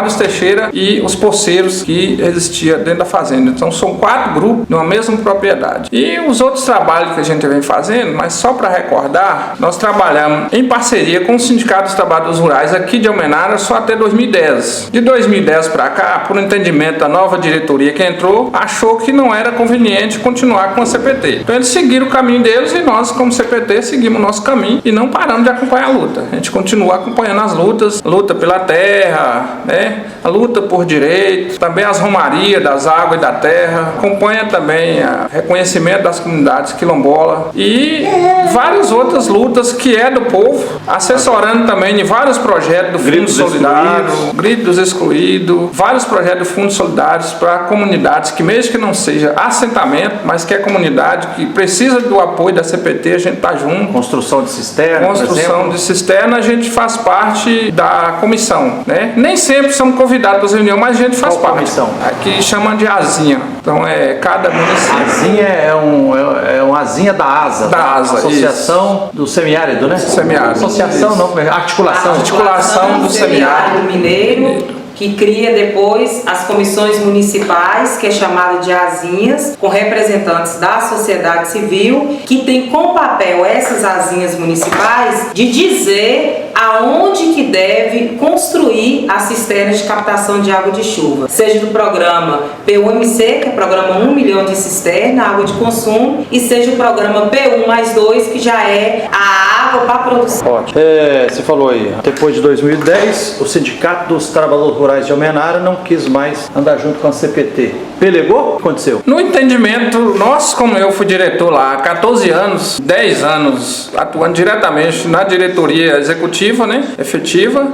dos Teixeira e os poceiros que existiam dentro da fazenda. Então são 4 grupos numa mesma propriedade. E os outros trabalhos que a gente vem fazendo, mas só para recordar, nós trabalhamos em parceria com o Sindicato dos Trabalhadores Rurais aqui de Almenara só até 2010. De 2010 para cá, por entendimento da nova diretoria que entrou, achou que não era conveniente continuar com a CPT. Então eles seguiram o caminho deles e nós, como CPT, seguimos o nosso caminho e não paramos de acompanhar a luta. A gente continua acompanhando as lutas, luta pela terra, né? A luta por direito, também as romarias das águas e da terra, acompanha também o reconhecimento das comunidades quilombolas e várias outras lutas que é do povo, assessorando também em vários projetos do Fundo Solidário, Grito dos Excluídos, vários projetos do Fundo Solidários para comunidades que, mesmo que não seja assentamento, mas que é comunidade que precisa do apoio da CPT, a gente está junto. Construção de cisterna, Construção de cisterna, a gente faz parte da comissão, né? Nem sempre somos convidados para as reuniões, mas a gente faz parte. Comissão? Aqui chama de azinha. Então é cada município. Azinha é uma azinha da ASA. Da ASA, Associação do Semiárido, né? Semiárido. Associação não, Articulação do Semiárido Mineiro, que cria depois as comissões municipais, que é chamada de azinhas, com representantes da sociedade civil, que tem como papel essas azinhas municipais de dizer aonde que deve construir as cisternas de captação de água de chuva, seja do programa PUMC, que é o programa 1 milhão de cisterna, água de consumo, e seja o programa P1+2, que já é a água para produção. Ótimo. Você falou aí, depois de 2010, o Sindicato dos Trabalhadores Rurais de Almenara não quis mais andar junto com a CPT. Pelegou? O que aconteceu? No entendimento, nós, como eu fui diretor lá há 14 anos, 10 anos, atuando diretamente na diretoria executiva, né, efetiva,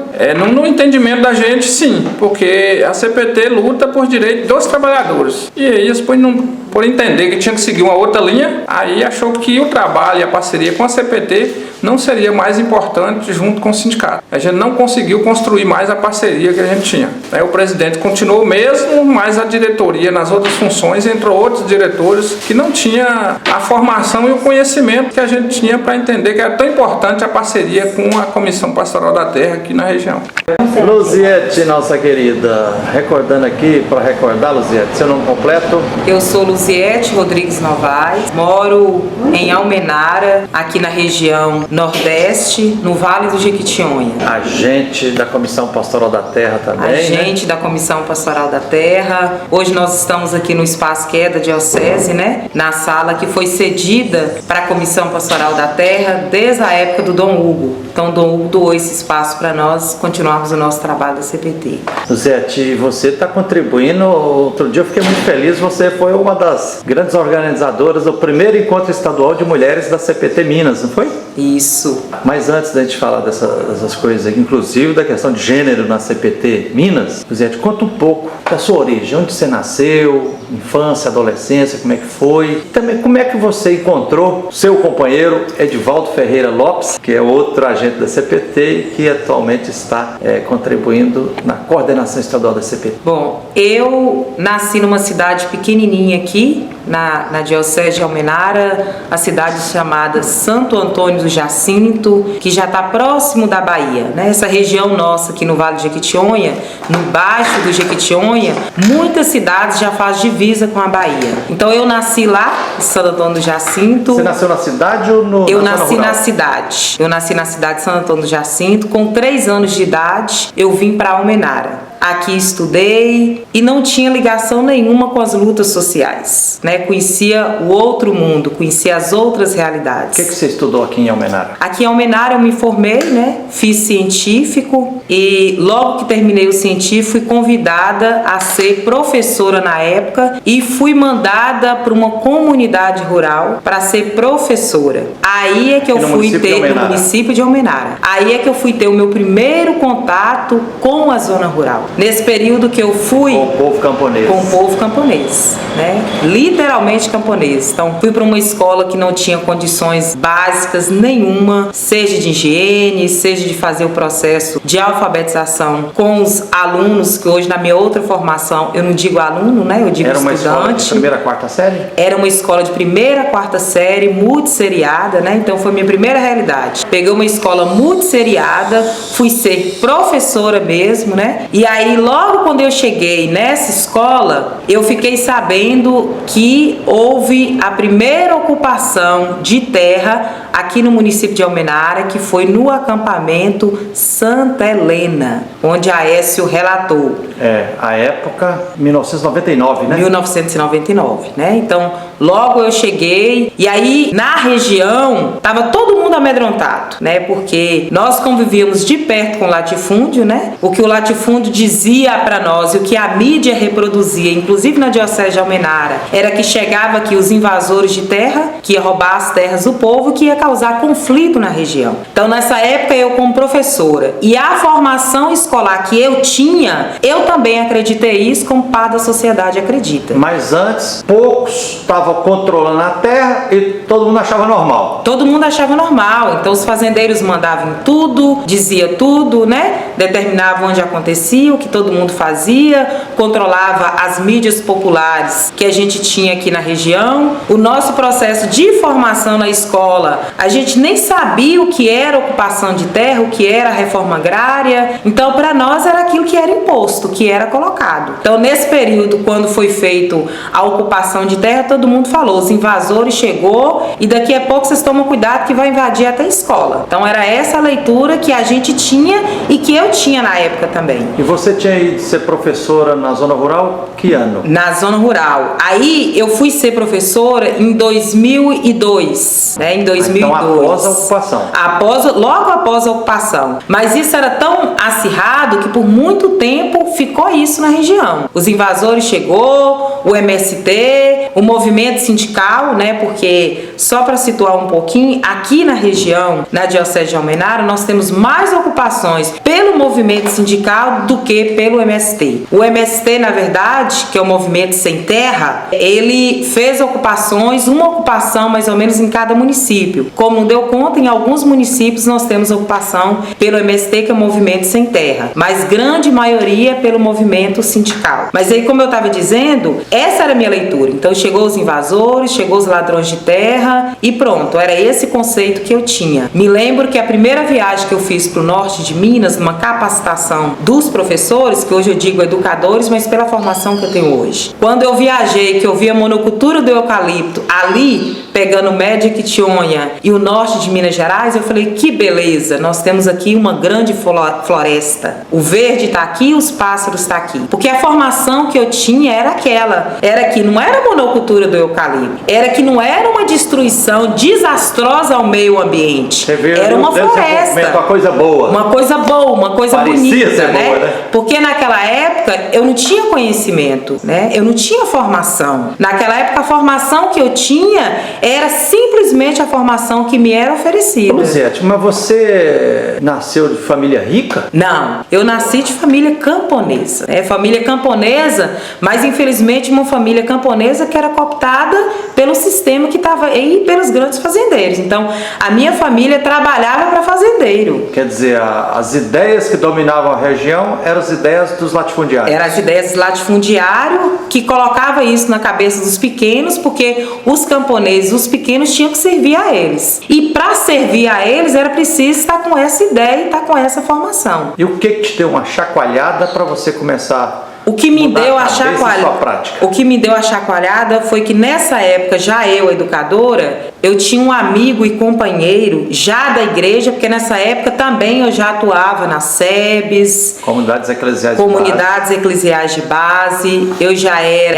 no entendimento da gente, sim, porque a CPT luta por direito dos trabalhadores. E aí, depois, por entender que tinha que seguir uma outra linha, aí achou que o trabalho e a parceria com a CPT não seria mais importante junto com o sindicato. A gente não conseguiu construir mais a parceria que a gente tinha. O presidente continuou mesmo, mas a diretoria, nas outras funções, entrou outros diretores que não tinham a formação e o conhecimento que a gente tinha para entender que era tão importante a parceria com a Comissão Pastoral da Terra aqui na região. Conselho. Luziete, nossa querida, recordando aqui, para recordar, Luziete, seu nome completo? Eu sou Luziete Rodrigues Novaes, moro em Almenara, aqui na região Nordeste, no Vale do Jequitinhonha. Agente da Comissão Pastoral da Terra também, Agente da Comissão Pastoral da Terra. Hoje nós estamos aqui no espaço que é da Diocese, né? Na sala que foi cedida para a Comissão Pastoral da Terra desde a época do Dom Hugo. Então, Dom Hugo doou esse espaço para nós continuarmos o nosso trabalho da CPT. Luziete, você está contribuindo. Outro dia eu fiquei muito feliz, você foi uma das grandes organizadoras do primeiro encontro estadual de mulheres da CPT Minas, não foi? Isso. Mas antes da gente falar dessas coisas aqui, inclusive da questão de gênero na CPT Minas, Luziete, conta um pouco da sua origem, onde você nasceu, infância, adolescência, como é que foi? E também como é que você encontrou seu companheiro Edivaldo Ferreira Lopes, que é outro agente da CPT e que atualmente está contribuindo na coordenação estadual da CPT. Bom, eu nasci numa cidade pequenininha aqui, na Diocese de Almenara, a cidade chamada Santo Antônio do Jacinto, que já está próximo da Bahia, né? Essa região nossa aqui no Vale do Jequitinhonha, no baixo do Jequitinhonha, muitas cidades já fazem divisa com a Bahia. Então eu nasci lá, em Santo Antônio do Jacinto. Você nasceu na cidade ou no Eu nasci na cidade. Eu nasci na cidade de Santo Antônio do Jacinto. Com 3 anos de idade, eu vim para Almenara. Aqui estudei e não tinha ligação nenhuma com as lutas sociais, né? Conhecia o outro mundo, conhecia as outras realidades. O que você estudou aqui em Almenara? Aqui em Almenara eu me formei, né? Fiz científico e logo que terminei o científico fui convidada a ser professora na época e fui mandada para uma comunidade rural para ser professora. Aí é que eu fui ter no município de Almenara. Aí é que eu fui ter o meu primeiro contato com a zona rural. Nesse período que eu fui... Com o povo camponês. Com o povo camponês, né? Literalmente camponês. Então, fui para uma escola que não tinha condições básicas nenhuma, seja de higiene, seja de fazer o processo de alfabetização com os alunos, que hoje na minha outra formação, eu não digo aluno, né? Eu digo estudante. Era uma escola de primeira a quarta série? Era uma escola de primeira a quarta série, multisseriada, né? Então, foi minha primeira realidade. Peguei uma escola multisseriada, fui ser professora mesmo, né? E aí, logo quando eu cheguei nessa escola, eu fiquei sabendo que houve a primeira ocupação de terra aqui no município de Almenara, que foi no acampamento Santa Helena, onde a Aécio relatou. A época, 1999, né? 1999, né? Então, logo eu cheguei e aí na região tava todo mundo amedrontado, né? Porque nós convivíamos de perto com o latifúndio, né? O que o latifúndio dizia para nós e o que a mídia reproduzia, inclusive na Diocese de Almenara, era que chegava aqui os invasores de terra, que ia roubar as terras do povo, que ia causar conflito na região. Então, nessa época, eu como professora e a formação escolar que eu tinha, eu também acreditei isso, como parte da sociedade acredita. Mas antes, poucos estavam controlando a terra e todo mundo achava normal. Todo mundo achava normal. Então, os fazendeiros mandavam tudo, dizia tudo, né? Determinavam onde acontecia, o que todo mundo fazia, controlava as mídias populares que a gente tinha aqui na região. O nosso processo de formação na escola, a gente nem sabia o que era ocupação de terra, o que era reforma agrária. Então, para nós era aquilo que era imposto, que era colocado. Então, nesse período, quando foi feito a ocupação de terra, todo mundo falou, os invasores chegou e daqui a pouco vocês tomam cuidado que vai invadir até a escola. Então, era essa a leitura que a gente tinha e que eu tinha na época também. E você tinha ido ser professora na zona rural? Que ano? Na zona rural. Aí eu fui ser professora em 2002, né? Em 2002. Então após a ocupação. Logo após a ocupação. Mas isso era tão acirrado que por muito tempo ficou isso na região. Os invasores chegou, o MST, o movimento sindical, né? Porque só para situar um pouquinho, aqui na região, na Diocese de Almenara, nós temos mais ocupações pelo movimento sindical do que pelo MST. O MST, na verdade, que é o Movimento Sem Terra, ele fez ocupações, uma ocupação mais ou menos em cada município. Como não deu conta, em alguns municípios nós temos ocupação pelo MST, que é o Movimento Sem sem terra, mas grande maioria pelo movimento sindical. Mas aí, como eu estava dizendo, essa era a minha leitura. Então chegou os invasores, chegou os ladrões de terra e pronto, era esse conceito que eu tinha. Me lembro que a primeira viagem que eu fiz para o norte de Minas, numa capacitação dos professores, que hoje eu digo educadores, mas pela formação que eu tenho hoje. Quando eu viajei, que eu vi a monocultura do eucalipto ali, pegando Média Jequitinhonha e o norte de Minas Gerais, eu falei, que beleza, nós temos aqui uma grande floresta. O verde está aqui, os pássaros estão aqui. Porque a formação que eu tinha era aquela. Era que não era monocultura do eucalipto, era que não era uma destruição desastrosa ao meio ambiente. Era uma floresta. Uma coisa boa. Uma coisa boa, uma coisa Parecia bonita, ser né? boa, né? Porque naquela época eu não tinha conhecimento, né? Eu não tinha formação. Naquela época a formação que eu tinha era simplesmente a formação que me era oferecida. Luzete, mas você nasceu de família rica? Não, eu nasci de família camponesa. Família camponesa, mas infelizmente uma família camponesa que era cooptada pelo sistema que estava aí pelos grandes fazendeiros. Então, a minha família trabalhava para fazendeiro. Quer dizer, as ideias que dominavam a região eram as ideias dos latifundiários. Eram as ideias do latifundiário que colocava isso na cabeça dos pequenos, porque os camponeses, os pequenos tinham que servir a eles. E para servir a eles era preciso estar com essa ideia e estar com essa formação. E o que te deu uma chacoalhada para você começar O que me mudar deu a a cabeça e chacoalhada, sua prática? o que me deu a chacoalhada foi que nessa época, já eu, educadora, eu tinha um amigo e companheiro já da igreja, porque nessa época também eu já atuava nas SEBs, Comunidades eclesiais de base, eu já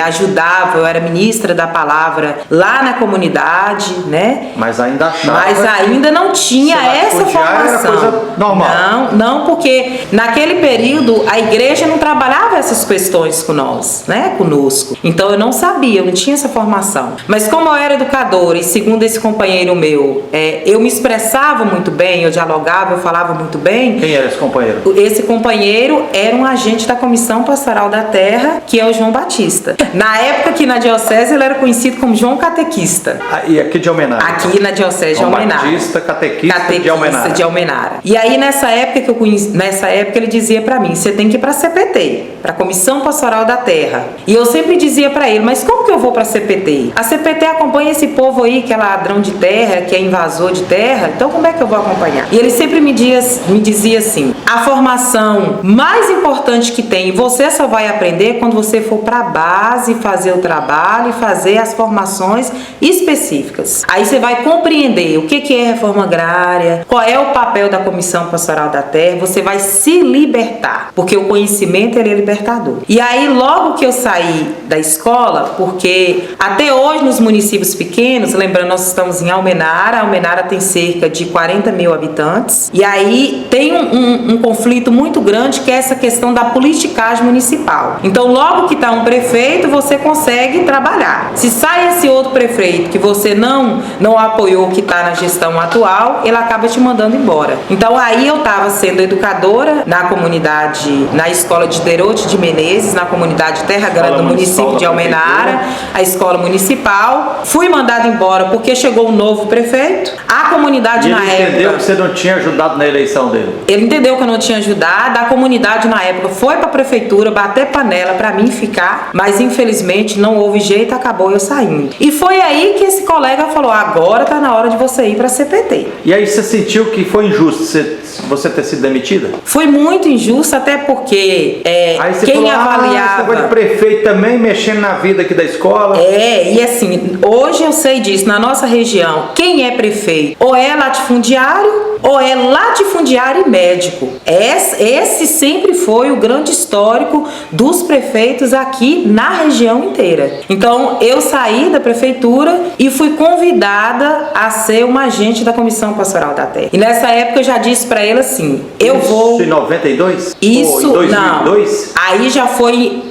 ajudava, eu era ministra da palavra lá na comunidade, né? Mas ainda achava. Mas ainda não tinha essa latifundiário era formação. coisa normal. Não, porque naquele período a igreja não trabalhava essas questões com nós, né? Conosco. Então eu não sabia, eu não tinha essa formação. Mas como eu era educadora e segundo esse companheiro meu, eu me expressava muito bem, eu dialogava, eu falava muito bem. Quem era esse companheiro? Esse companheiro era um agente da Comissão Pastoral da Terra, que é o João Batista. Na época que na diocese ele era conhecido como João Catequista. E aqui de Almenara? Aqui na diocese de Almenara. Batista, catequista de Almenara. E aí nessa época ele dizia pra mim, você tem que ir pra CPT, pra Comissão Pastoral da Terra. E eu sempre dizia pra ele, mas como que eu vou pra CPT? A CPT acompanha esse povo aí que é ladrão de terra, que é invasor de terra, então como é que eu vou acompanhar? E ele sempre me dizia assim, a formação mais importante que tem, você só vai aprender quando você for pra base, fazer o trabalho e fazer as formações específicas. Aí você vai compreender o que é reforma agrária, qual é o papel da Comissão Pastoral da Terra, você vai se libertar, porque o conhecimento ele é libertador. E aí logo que eu saí da escola, porque até hoje nos municípios pequenos, lembrando, nós estamos em Almenara tem cerca de 40 mil habitantes, e aí tem um conflito muito grande que é essa questão da politicagem municipal. Então logo que está um prefeito, você consegue trabalhar. Se sai esse outro prefeito que você não apoiou, que está na gestão atual, ele acaba te mandando embora. Então aí eu estava sendo educadora na comunidade, na escola de Derote de Menezes, na comunidade Terra Grande do município de Almenara, a escola municipal. Fui mandada embora porque chegou um novo prefeito. A comunidade na época... Ele entendeu que você não tinha ajudado na eleição dele? Ele entendeu que eu não tinha ajudado. A comunidade na época foi para a prefeitura bater panela para mim ficar, mas infelizmente não houve jeito, acabou eu saindo. E foi aí que esse colega falou, agora tá na hora de você ir para a CPT. E aí você sentiu que foi injusto você ter sido demitida? Foi muito injusto, até porque aí você quem falou, avaliava... esse negócio de prefeito também mexendo na vida aqui da escola. E assim, hoje eu sei disso, na nossa região, quem é prefeito ou é latifundiário ou é latifundiário e médico. Esse sempre foi o grande histórico dos prefeitos aqui na região inteira. Então eu saí da prefeitura e fui convidada a ser uma agente da Comissão Pastoral da Terra. E nessa época eu já disse para ele assim, Isso em 92? Isso, ou em 2002? Não. Aí já foi,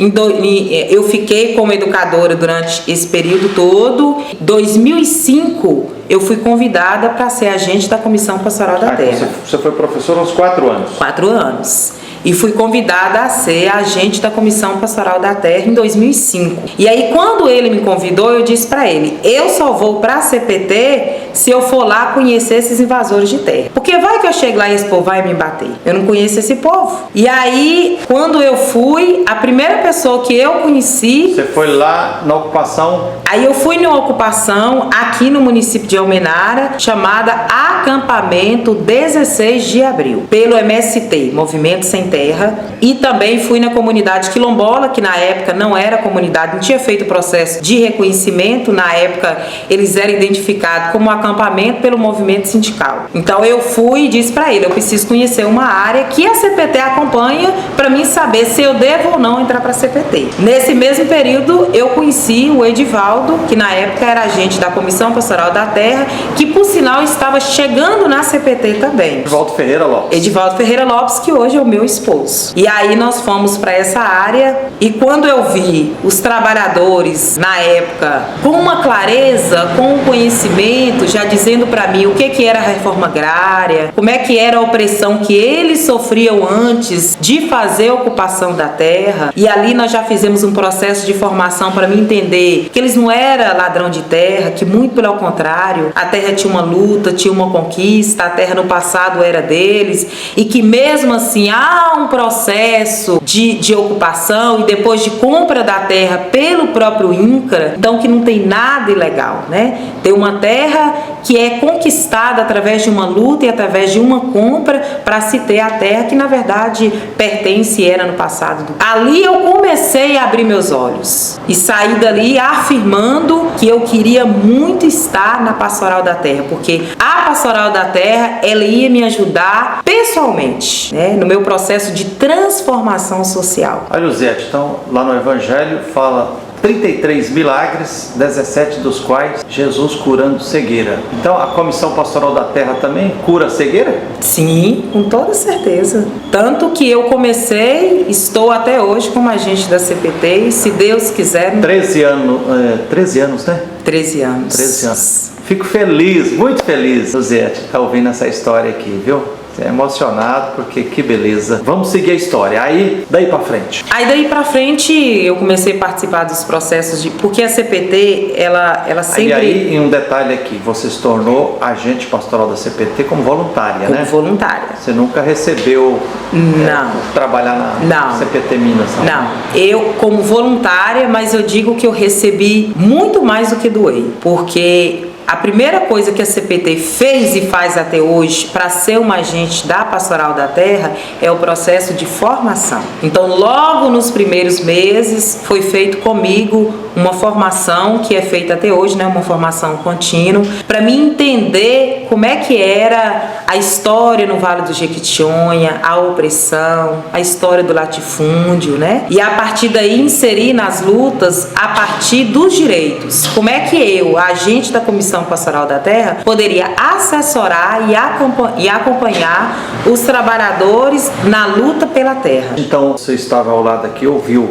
eu fiquei como educadora durante esse período todo. Em 2005, eu fui convidada para ser agente da Comissão Pastoral da Terra. Você foi professora há uns 4 anos? 4 anos. e fui convidada a ser agente da Comissão Pastoral da Terra em 2005. E aí, quando ele me convidou, eu disse para ele: eu só vou para a CPT se eu for lá conhecer esses invasores de terra. Porque vai que eu chego lá e esse povo vai me bater. Eu não conheço esse povo. E aí, quando eu fui, a primeira pessoa que eu conheci... Você foi lá na ocupação? Aí eu fui numa ocupação aqui no município de Almenara, chamada Acampamento 16 de Abril, pelo MST, Movimento Sem Terra. E também fui na comunidade quilombola, que na época não era comunidade, não tinha feito o processo de reconhecimento. Na época, eles eram identificados como acampamento pelo movimento sindical. Então eu fui e disse para ele: eu preciso conhecer uma área que a CPT acompanha para mim saber se eu devo ou não entrar para a CPT. Nesse mesmo período eu conheci o Edivaldo, que na época era agente da Comissão Pastoral da Terra, que por sinal estava chegando na CPT também. Edivaldo Ferreira Lopes. Edivaldo Ferreira Lopes, que hoje é o meu esposo. E aí nós fomos para essa área, e quando eu vi os trabalhadores na época com uma clareza, com um conhecimento, já dizendo para mim o que era a reforma agrária, como é que era a opressão que eles sofriam antes de fazer a ocupação da terra. E ali nós já fizemos um processo de formação para mim entender que eles não eram ladrão de terra, que muito pelo contrário, a terra tinha uma luta, tinha uma conquista, a terra no passado era deles, e que mesmo assim há um processo de ocupação e depois de compra da terra pelo próprio INCRA, então que não tem nada ilegal, né? Tem uma terra que é conquistada através de uma luta e através de uma compra para se ter a terra que na verdade pertence e era no passado. Ali eu comecei a abrir meus olhos e saí dali afirmando que eu queria muito estar na Pastoral da Terra, porque a Pastoral da Terra ela ia me ajudar pessoalmente, né, no meu processo de transformação social. Olha, Luzete, então lá no Evangelho fala 33 milagres, 17 dos quais Jesus curando cegueira. Então a Comissão Pastoral da Terra também cura a cegueira? Sim, com toda certeza. Tanto que eu comecei, estou até hoje como agente da CPT e se Deus quiser... 13 anos, né? 13 anos. 13 anos. Fico feliz, muito feliz, Luzete, tá ouvindo essa história aqui, viu? É emocionado, porque que beleza. Vamos seguir a história. Aí, daí pra frente. Aí daí pra frente eu comecei a participar dos processos de... Porque a CPT, ela sempre... E aí, em um detalhe aqui, você se tornou agente pastoral da CPT como voluntária, como né? voluntária. Você nunca recebeu... Não. Trabalhar na CPT Minas? Não. Eu como voluntária, mas eu digo que eu recebi muito mais do que doei. Porque... a primeira coisa que a CPT fez e faz até hoje para ser uma agente da Pastoral da Terra é o processo de formação. Então, logo nos primeiros meses, foi feito comigo uma formação que é feita até hoje, né, uma formação contínua, para mim entender como é que era a história no Vale do Jequitinhonha, a opressão, a história do latifúndio, né? E a partir daí inserir nas lutas a partir dos direitos. Como é que eu, agente da Comissão Pastoral da Terra, poderia assessorar e acompanhar os trabalhadores na luta pela terra. Então, você estava ao lado aqui, ouviu,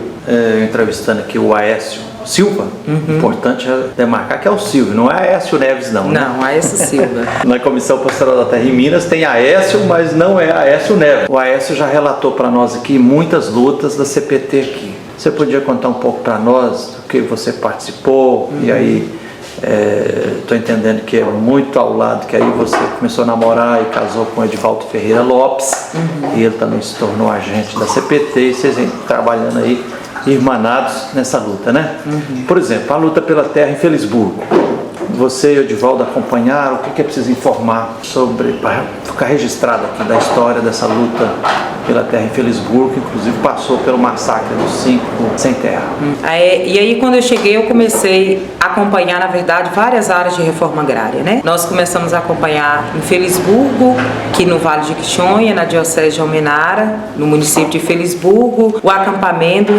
entrevistando aqui o Aécio Silva, importante demarcar que é o Silvio, não é Aécio Neves não, né? Não, Aécio Silva. Na Comissão Pastoral da Terra em Minas tem Aécio, mas não é Aécio Neves. O Aécio já relatou para nós aqui muitas lutas da CPT aqui. Você podia contar um pouco para nós do que você participou? E aí, estou entendendo que é muito ao lado, que aí você começou a namorar e casou com Edivaldo Ferreira Lopes, e ele também se tornou agente da CPT, e vocês vêm trabalhando aí irmanados nessa luta, né? Por exemplo, a luta pela terra em Felisburgo. Você e o Edivaldo acompanharam, o que é preciso informar sobre, para ficar registrado aqui da história dessa luta pela terra em Felisburgo, que inclusive passou pelo massacre dos 5 sem terra. E aí quando eu cheguei eu comecei a acompanhar, na verdade, várias áreas de reforma agrária, né? Nós começamos a acompanhar em Felisburgo, que no Vale de Jequitinhonha, na Diocese de Almenara, no município de Felisburgo, o acampamento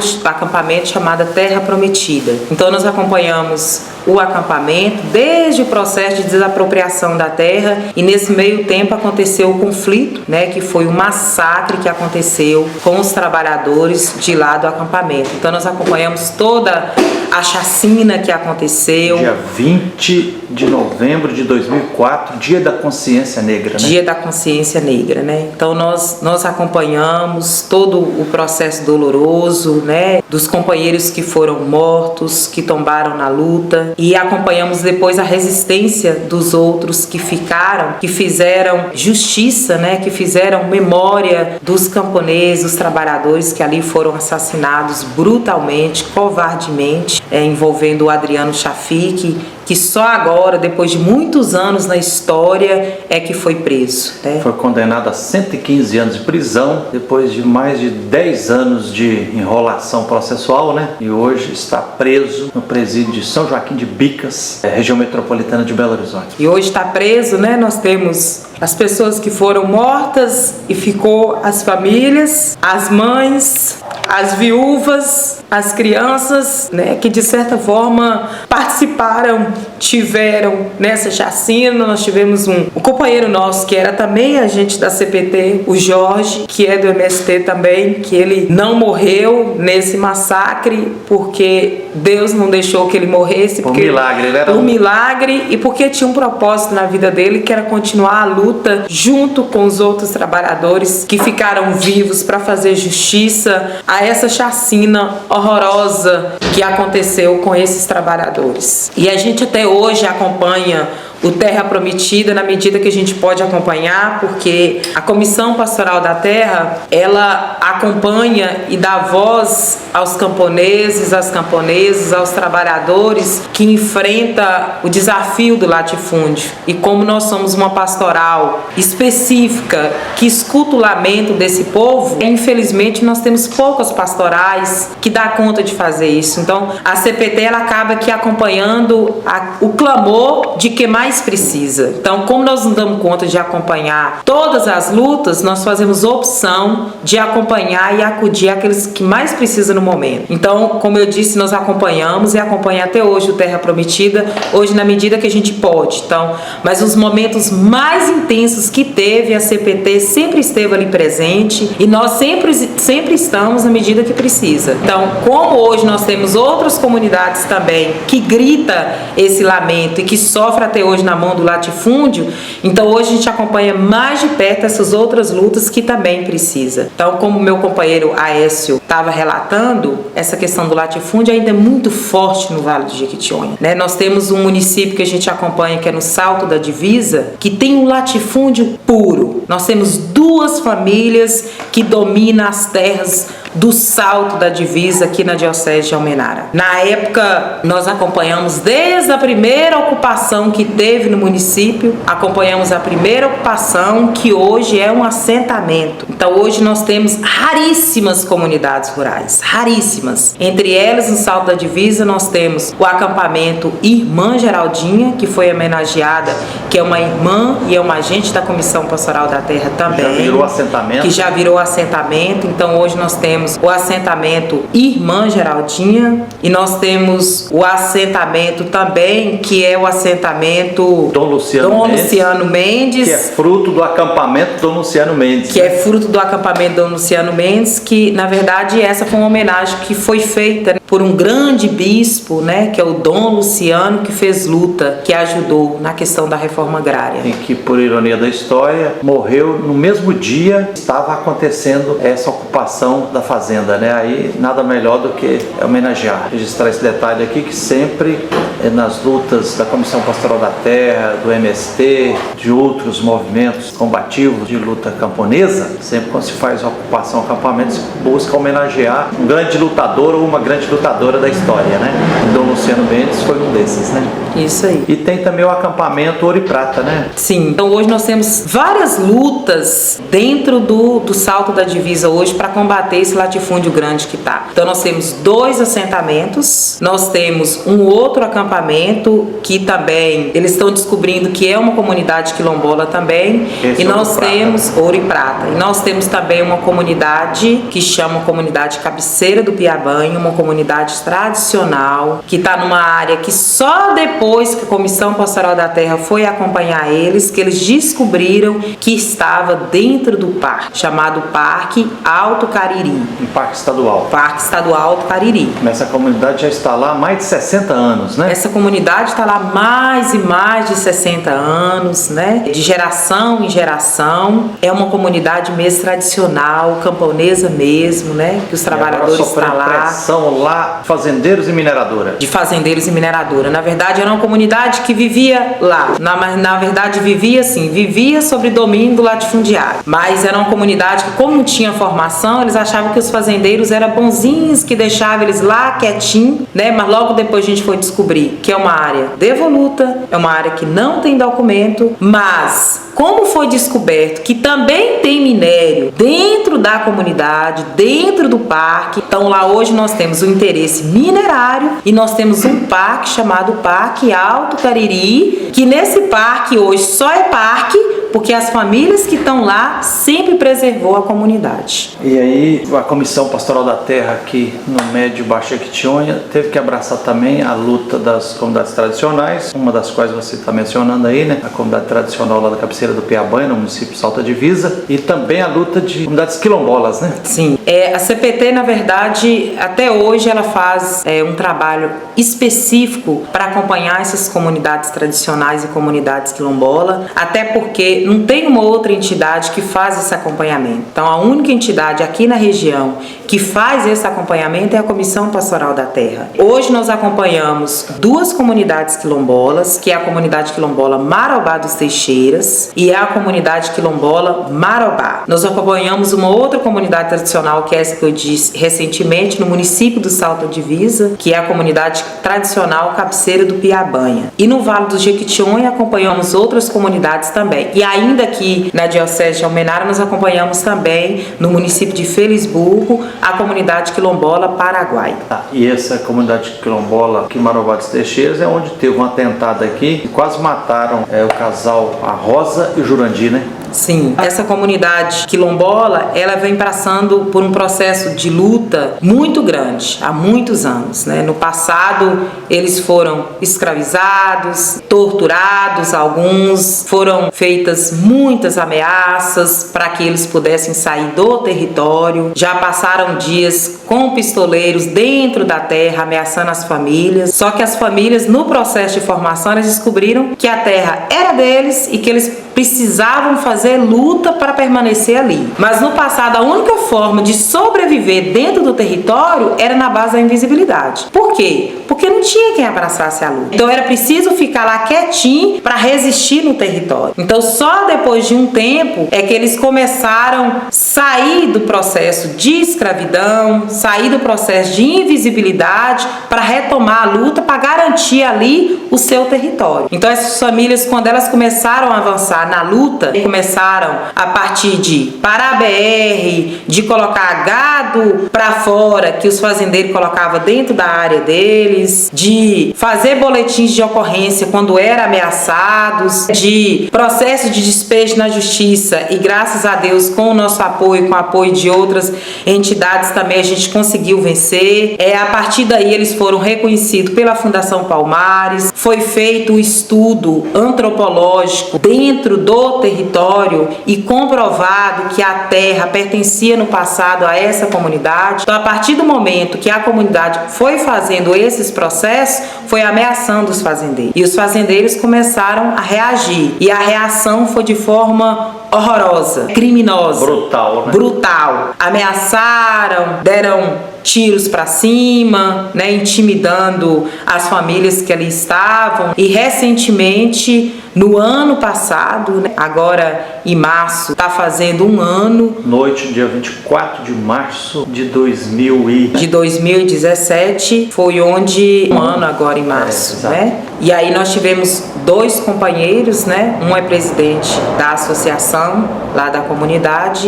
chamado Terra Prometida. Então nós acompanhamos o acampamento, desde o processo de desapropriação da terra, e nesse meio tempo aconteceu o conflito, né, que foi o massacre que aconteceu com os trabalhadores de lá do acampamento. Então nós acompanhamos toda a chacina que aconteceu. Dia 20 de novembro de 2004, Dia da Consciência Negra, né? Dia da Consciência Negra, né? Então nós acompanhamos todo o processo doloroso, né, dos companheiros que foram mortos, que tombaram na luta, e acompanhamos depois a resistência dos outros que ficaram, que fizeram justiça, né, que fizeram memória dos camponeses, dos trabalhadores que ali foram assassinados brutalmente, covardemente, envolvendo o Adriano Chafique, que só agora, depois de muitos anos na história, é que foi preso, né? Foi condenado a 115 anos de prisão, depois de mais de 10 anos de enrolação processual, né? E hoje está preso no presídio de São Joaquim de Bicas, região metropolitana de Belo Horizonte. E hoje está preso, né? Nós temos as pessoas que foram mortas e ficou as famílias, as mães, as viúvas, as crianças, né, que de certa forma participaram, tiveram nessa chacina. Nós tivemos um companheiro nosso que era também agente da CPT, o Jorge, que é do MST também, que ele não morreu nesse massacre porque Deus não deixou que ele morresse. Por milagre, ele era um milagre, e porque tinha um propósito na vida dele, que era continuar a luta junto com os outros trabalhadores que ficaram vivos para fazer justiça a essa chacina horrorosa que aconteceu com esses trabalhadores. E a gente até hoje acompanha o Terra Prometida na medida que a gente pode acompanhar, porque a Comissão Pastoral da Terra, ela acompanha e dá voz aos camponeses, às camponesas, aos trabalhadores que enfrentam o desafio do latifúndio. E como nós somos uma pastoral específica que escuta o lamento desse povo, infelizmente nós temos poucas pastorais que dá conta de fazer isso. Então a CPT ela acaba aqui acompanhando o clamor de quem mais precisa. Então, como nós não damos conta de acompanhar todas as lutas, nós fazemos opção de acompanhar e acudir aqueles que mais precisam no momento. Então, como eu disse, nós acompanhamos e acompanhamos até hoje o Terra Prometida, hoje na medida que a gente pode. Então, mas os momentos mais intensos que teve, a CPT sempre esteve ali presente, e nós sempre estamos na medida que precisa. Então, como hoje nós temos outras comunidades também que grita esse lamento e que sofre até hoje na mão do latifúndio, então hoje a gente acompanha mais de perto essas outras lutas que também precisa. Então, como meu companheiro Aécio estava relatando, essa questão do latifúndio ainda é muito forte no Vale do Jequitinhonha, né? Nós temos um município que a gente acompanha, que é no Salto da Divisa, que tem um latifúndio puro. Nós temos 2 famílias que dominam as terras do Salto da Divisa aqui na Diocese de Almenara. Na época, nós acompanhamos desde a primeira ocupação que teve no município, acompanhamos a primeira ocupação, que hoje é um assentamento. Então hoje nós temos raríssimas comunidades rurais, raríssimas. Entre elas, no Salto da Divisa, nós temos o acampamento Irmã Geraldinha, que foi homenageada, que é uma irmã e é uma agente da Comissão Pastoral da Terra também. Já virou assentamento. Que já virou assentamento. Então hoje nós temos o assentamento Irmã Geraldinha, e nós temos o assentamento também, que é o assentamento Dom Luciano Mendes, que é fruto do acampamento Dom Luciano Mendes. Que é fruto do acampamento Dom Luciano Mendes, que na verdade essa foi uma homenagem que foi feita, né, por um grande bispo, né, que é o Dom Luciano, que fez luta, que ajudou na questão da reforma agrária. E que, por ironia da história, morreu no mesmo dia que estava acontecendo essa ocupação da fazenda, né? Aí nada melhor do que homenagear, registrar esse detalhe aqui, que sempre nas lutas da Comissão Pastoral da Terra, do MST, de outros movimentos combativos de luta camponesa, sempre quando se faz uma ocupação, acampamento, se busca homenagear um grande lutador ou uma grande lutadora da história, né? O Dom Luciano Mendes foi um desses, né? Isso aí. E tem também o acampamento Ouro e Prata, né? Sim. Então hoje nós temos várias lutas dentro do Salto da Divisa hoje para combater esse latifúndio grande que tá. Então nós temos 2 assentamentos, nós temos um outro acampamento acampamento que também eles estão descobrindo que é uma comunidade quilombola também. Esse e é nós Ouro e temos Ouro e Prata. E nós temos também uma comunidade que chama Comunidade Cabeceira do Piabanha, uma comunidade tradicional que está numa área que só depois que a Comissão Pastoral da Terra foi acompanhar eles, que eles descobriram que estava dentro do parque, chamado Parque Alto Cariri. Um parque estadual. Parque Estadual Alto Cariri. Essa comunidade já está lá há mais de 60 anos, né? Essa comunidade está lá mais e mais de 60 anos, né? De geração em geração. É uma comunidade mesmo tradicional, camponesa mesmo, né? Que os trabalhadores estão lá. Pressão lá, fazendeiros e mineradora. De fazendeiros e mineradora. Na verdade, era uma comunidade que vivia lá. Na verdade, vivia assim, vivia sobre domínio do latifundiário. Mas era uma comunidade que, como não tinha formação, eles achavam que os fazendeiros eram bonzinhos, que deixavam eles lá quietinho, né? Mas logo depois a gente foi descobrir que é uma área devoluta, é uma área que não tem documento, mas como foi descoberto que também tem minério dentro da comunidade, dentro do parque, então lá hoje nós temos o interesse minerário e nós temos um parque chamado Parque Alto Cariri, que nesse parque hoje só é parque porque as famílias que estão lá sempre preservou a comunidade. E aí a Comissão Pastoral da Terra aqui no Médio Baixo Jequitinhonha teve que abraçar também a luta das comunidades tradicionais, uma das quais você está mencionando aí, né? A comunidade tradicional lá da Cabeceira do Piabanha, no município de Salto Divisa, e também a luta de comunidades quilombolas, né? Sim. A CPT, na verdade, até hoje ela faz um trabalho específico para acompanhar essas comunidades tradicionais e comunidades quilombolas, até porque não tem uma outra entidade que faz esse acompanhamento. Então, a única entidade aqui na região que faz esse acompanhamento é a Comissão Pastoral da Terra. Hoje nós acompanhamos duas comunidades quilombolas, que é a comunidade quilombola Marobá dos Teixeiras e a comunidade quilombola Marobá. Nós acompanhamos uma outra comunidade tradicional, que é essa que eu disse recentemente, no município do Salto Divisa, que é a comunidade tradicional Cabeceira do Piabanha. E no Vale do Jequitinhonha acompanhamos outras comunidades também. E ainda aqui na Diocese de Almenara nós acompanhamos também no município de Felisburgo a comunidade quilombola Paraguai. E essa comunidade quilombola aqui em Marobá dos Teixeiras é onde teve um atentado aqui e quase mataram o casal, a Rosa e o Jurandir, né? Sim, essa comunidade quilombola, ela vem passando por um processo de luta muito grande, há muitos anos, né? No passado, eles foram escravizados, torturados, alguns foram feitas muitas ameaças para que eles pudessem sair do território. Já passaram dias com pistoleiros dentro da terra, ameaçando as famílias. Só que as famílias, no processo de formação, eles descobriram que a terra era deles e que eles precisavam fazer luta para permanecer ali. Mas no passado, a única forma de sobreviver dentro do território era na base da invisibilidade. Por quê? Porque não tinha quem abraçasse a luta. Então era preciso ficar lá quietinho para resistir no território. Então só depois de um tempo é que eles começaram a sair do processo de escravidão, sair do processo de invisibilidade para retomar a luta, para garantir ali o seu território. Então essas famílias, quando elas começaram a avançar na luta, começaram a partir de parar a BR, de colocar gado para fora, que os fazendeiros colocavam dentro da área deles, de fazer boletins de ocorrência quando eram ameaçados, de processo de despejo na justiça, e graças a Deus, com o nosso apoio, com o apoio de outras entidades também, a gente conseguiu vencer. A partir daí eles foram reconhecidos pela Fundação Palmares, foi feito um estudo antropológico dentro do território e comprovado que a terra pertencia no passado a essa comunidade. Então, a partir do momento que a comunidade foi fazendo esses processos, foi ameaçando os fazendeiros. E os fazendeiros começaram a reagir. E a reação foi de forma horrorosa, criminosa. Brutal, né? Brutal. Ameaçaram, deram tiros para cima, né, intimidando as famílias que ali estavam. E recentemente, No ano passado, né, agora em março, está fazendo um ano. Noite, dia 24 de março de 2017, foi onde, um ano agora em março, né? E aí nós tivemos 2 companheiros, né? Um é presidente da associação lá da comunidade,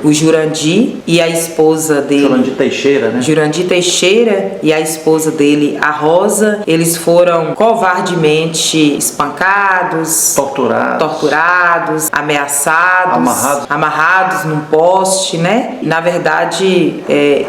o Jurandir, e a esposa dele, Jurandir Teixeira, né? Jurandir Teixeira, e a esposa dele, a Rosa. Eles foram covardemente espancados, torturados, amarrados num poste, né? Na verdade,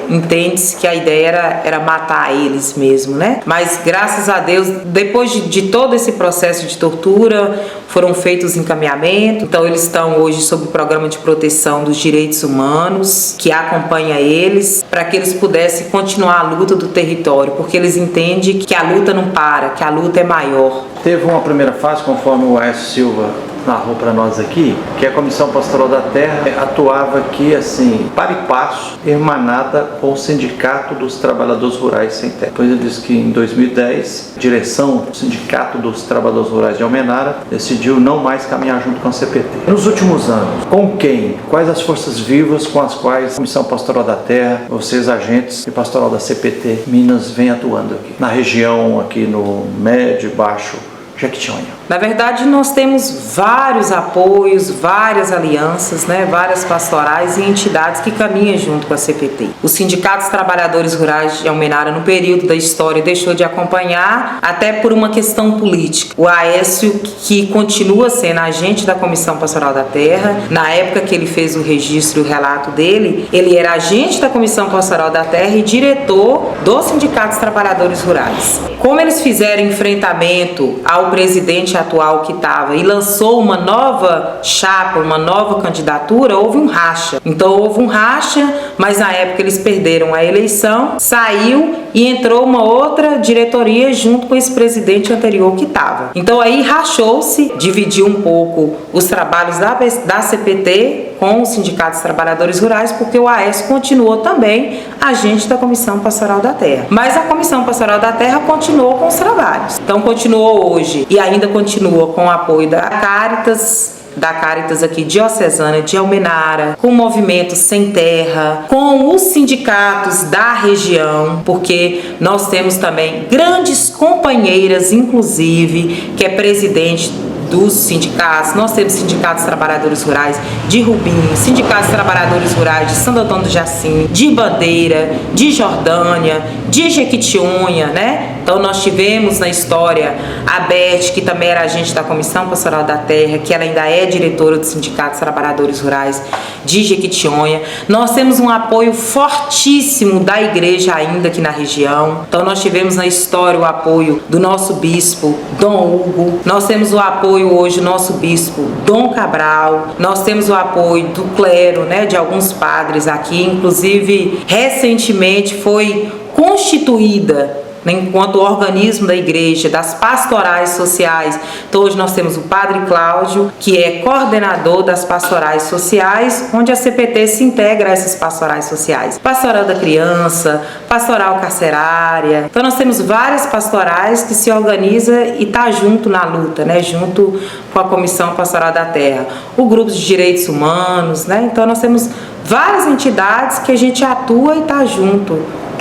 entende-se que a ideia era matar eles mesmo, né? Mas graças a Deus, depois de todo esse processo de tortura, foram feitos encaminhamentos. Então eles estão hoje sob o programa de proteção dos direitos humanos, que acompanha eles, para que eles pudessem continuar a luta do território, porque eles entendem que a luta não para, que a luta é maior. Teve uma primeira fase, conforme o Aécio Silva narrou para nós aqui, que a Comissão Pastoral da Terra atuava aqui, assim, para e passo, irmanada com o Sindicato dos Trabalhadores Rurais Sem Terra. Depois ele disse que em 2010, a direção do Sindicato dos Trabalhadores Rurais de Almenara decidiu não mais caminhar junto com a CPT. Nos últimos anos, com quem? Quais as forças vivas com as quais a Comissão Pastoral da Terra, vocês agentes de pastoral da CPT Minas, vem atuando aqui? Na região, aqui no Médio e Baixo Jequitinhonha. Na verdade, nós temos vários apoios, várias alianças, né, várias pastorais e entidades que caminham junto com a CPT. O Sindicato dos Trabalhadores Rurais de Almenara, no período da história, deixou de acompanhar, até por uma questão política. O Aécio, que continua sendo agente da Comissão Pastoral da Terra, na época que ele fez o registro e o relato dele, ele era agente da Comissão Pastoral da Terra e diretor do Sindicato dos Trabalhadores Rurais. Como eles fizeram enfrentamento ao presidente atual que estava e lançou uma nova chapa, uma nova candidatura, houve um racha. Então houve um racha, mas na época eles perderam a eleição, saiu e entrou uma outra diretoria junto com esse presidente anterior que estava. Então aí rachou-se, dividiu um pouco os trabalhos da CPT com os sindicatos trabalhadores rurais, porque o Aécio continuou também agente da Comissão Pastoral da Terra. Mas a Comissão Pastoral da Terra continuou com os trabalhos. Então continuou hoje e ainda continua com o apoio da Caritas aqui diocesana de Almenara, com o Movimento Sem Terra, com os sindicatos da região, porque nós temos também grandes companheiras, inclusive, que é presidente dos sindicatos. Nós temos sindicatos trabalhadores rurais de Rubim, sindicatos trabalhadores rurais de Santo Antônio do Jacinto, de Bandeira, de Jordânia, de Jequitinhonha, né? Então nós tivemos na história a Beth, que também era agente da Comissão Pastoral da Terra, que ela ainda é diretora dos sindicatos trabalhadores rurais de Jequitinhonha. Nós temos um apoio fortíssimo da igreja ainda aqui na região. Então nós tivemos na história o apoio do nosso bispo Dom Hugo. Nós temos o apoio hoje do nosso bispo Dom Cabral. Nós temos o apoio do clero, né, de alguns padres aqui. Inclusive recentemente foi constituída, né, enquanto organismo da igreja, das pastorais sociais. Então hoje nós temos o Padre Cláudio, que é coordenador das pastorais sociais, onde a CPT se integra a essas pastorais sociais. Pastoral da criança, pastoral carcerária. Então nós temos várias pastorais que se organizam e está junto na luta, né, junto com a Comissão Pastoral da Terra. O grupo de direitos humanos, né? Então nós temos várias entidades que a gente atua e está junto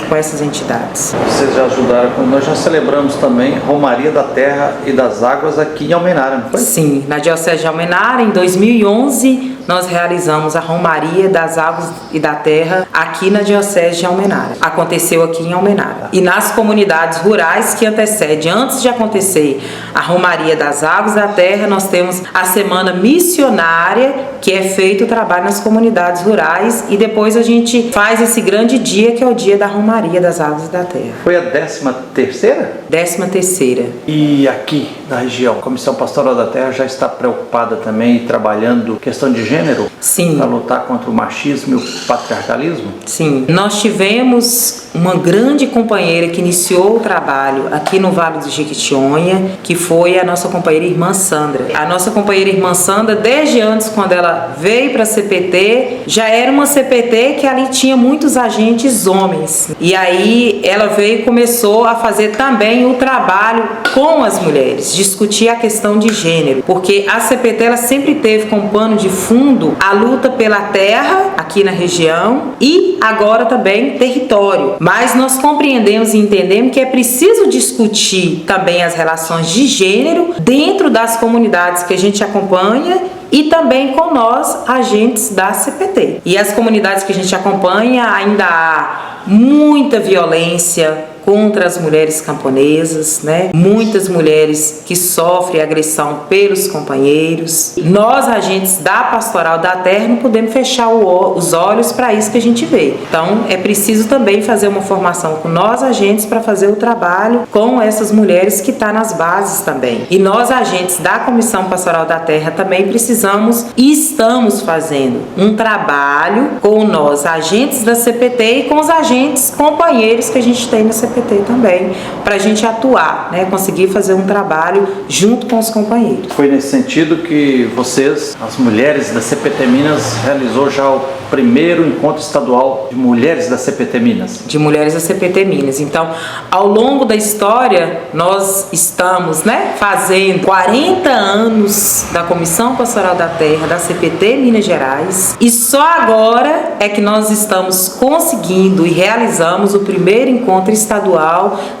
com essas entidades. Vocês já ajudaram, nós já celebramos também Romaria da Terra e das Águas aqui em Almenara, não foi? Sim, na Diocese de Almenara, em 2011, nós realizamos a Romaria das Águas e da Terra aqui na Diocese de Almenara. Aconteceu aqui em Almenara. E nas comunidades rurais que antecedem, antes de acontecer a Romaria das Águas e da Terra, nós temos a Semana Missionária, que é feito o trabalho nas comunidades rurais, e depois a gente faz esse grande dia, que é o dia da Romaria das Águas e da Terra. Foi a 13ª? 13ª. E aqui na região, a Comissão Pastoral da Terra já está preocupada também, trabalhando questão de gênero? Sim. Para lutar contra o machismo e o patriarcalismo? Sim. Nós tivemos uma grande companheira que iniciou o trabalho aqui no Vale do Jequitinhonha, que foi a nossa companheira irmã Sandra. A nossa companheira irmã Sandra, desde antes, quando ela veio para a CPT, já era uma CPT que ali tinha muitos agentes homens. E aí ela veio e começou a fazer também o trabalho com as mulheres, discutir a questão de gênero, porque a CPT ela sempre teve como pano de fundo a luta pela terra aqui na região e agora também território. Mas nós compreendemos e entendemos que é preciso discutir também as relações de gênero dentro das comunidades que a gente acompanha e também com nós, agentes da CPT. E as comunidades que a gente acompanha ainda há muita violência contra as mulheres camponesas, né? Muitas mulheres que sofrem agressão pelos companheiros. Nós, agentes da Pastoral da Terra, não podemos fechar os olhos para isso que a gente vê. Então, é preciso também fazer uma formação com nós, agentes, para fazer o trabalho com essas mulheres que estão nas bases também. E nós, agentes da Comissão Pastoral da Terra, também precisamos e estamos fazendo um trabalho com nós, agentes da CPT, e com os agentes companheiros que a gente tem na CPT também, para a gente atuar, né? Conseguir fazer um trabalho junto com os companheiros. Foi nesse sentido que vocês, as mulheres da CPT Minas, realizou já o primeiro encontro estadual de mulheres da CPT Minas. De mulheres da CPT Minas. Então, ao longo da história, nós estamos, né, fazendo 40 anos da Comissão Pastoral da Terra da CPT Minas Gerais, e só agora é que nós estamos conseguindo e realizamos o primeiro encontro estadual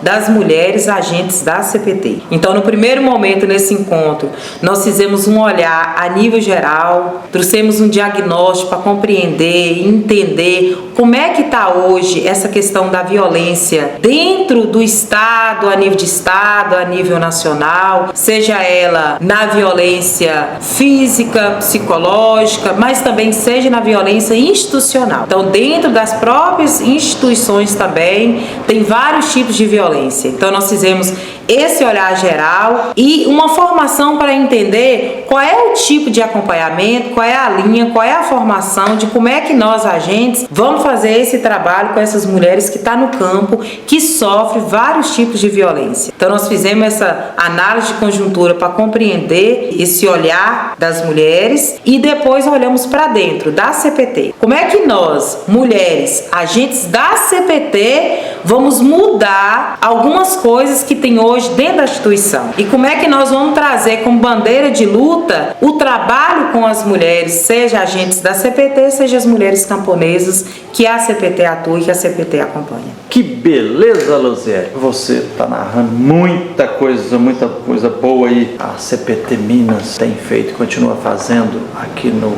das mulheres agentes da CPT. Então, no primeiro momento nesse encontro, nós fizemos um olhar a nível geral, trouxemos um diagnóstico para compreender e entender como é que está hoje essa questão da violência dentro do Estado, a nível de Estado, a nível nacional, seja ela na violência física, psicológica, mas também seja na violência institucional. Então, dentro das próprias instituições também, tem vários tipos de violência. Então, nós fizemos esse olhar geral e uma formação para entender qual é o tipo de acompanhamento, qual é a linha, qual é a formação de como é que nós, agentes, vamos fazer esse trabalho com essas mulheres que estão no campo, que sofrem vários tipos de violência. Então, nós fizemos essa análise de conjuntura para compreender esse olhar das mulheres e depois olhamos para dentro da CPT. Como é que nós, mulheres, agentes da CPT, vamos mudar algumas coisas que tem hoje dentro da instituição? E como é que nós vamos trazer como bandeira de luta o trabalho com as mulheres, seja agentes da CPT, seja as mulheres camponesas que a CPT atua e que a CPT acompanha. Que beleza, Luziele! Você está narrando muita coisa boa aí. A CPT Minas tem feito e continua fazendo aqui no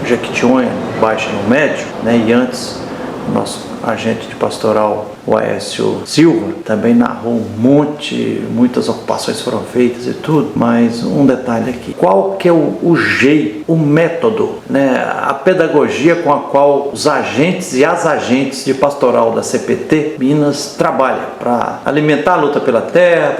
Jequitinhonha, no Baixo e no Médio, né? E antes, o nosso agente de pastoral, o Aécio Silva, também narrou muitas ocupações foram feitas e tudo, mas um detalhe aqui: qual que é o jeito, o método, né, a pedagogia com a qual os agentes e as agentes de pastoral da CPT Minas trabalham para alimentar a luta pela terra,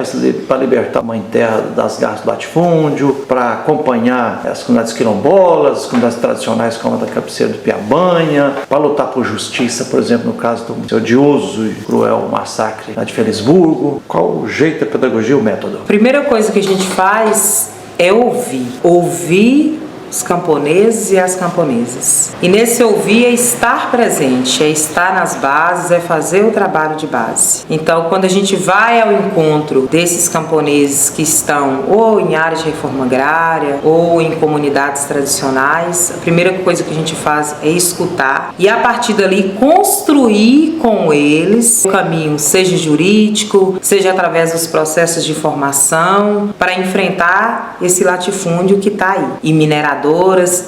para libertar a mãe terra das garras do latifúndio, para acompanhar as comunidades quilombolas, as comunidades tradicionais como a da Cabeceira do Piabanha, para lutar por justiça, por exemplo, no caso do odioso e cruel massacre lá de Felisburgo? Qual o jeito, a pedagogia, o método? A primeira coisa que a gente faz é ouvir os camponeses e as camponesas. E nesse ouvir é estar presente, é estar nas bases, é fazer o trabalho de base. Então, quando a gente vai ao encontro desses camponeses que estão ou em áreas de reforma agrária ou em comunidades tradicionais, a primeira coisa que a gente faz é escutar e, a partir dali, construir com eles o caminho, seja jurídico, seja através dos processos de formação, para enfrentar esse latifúndio que está aí, e mineradoras,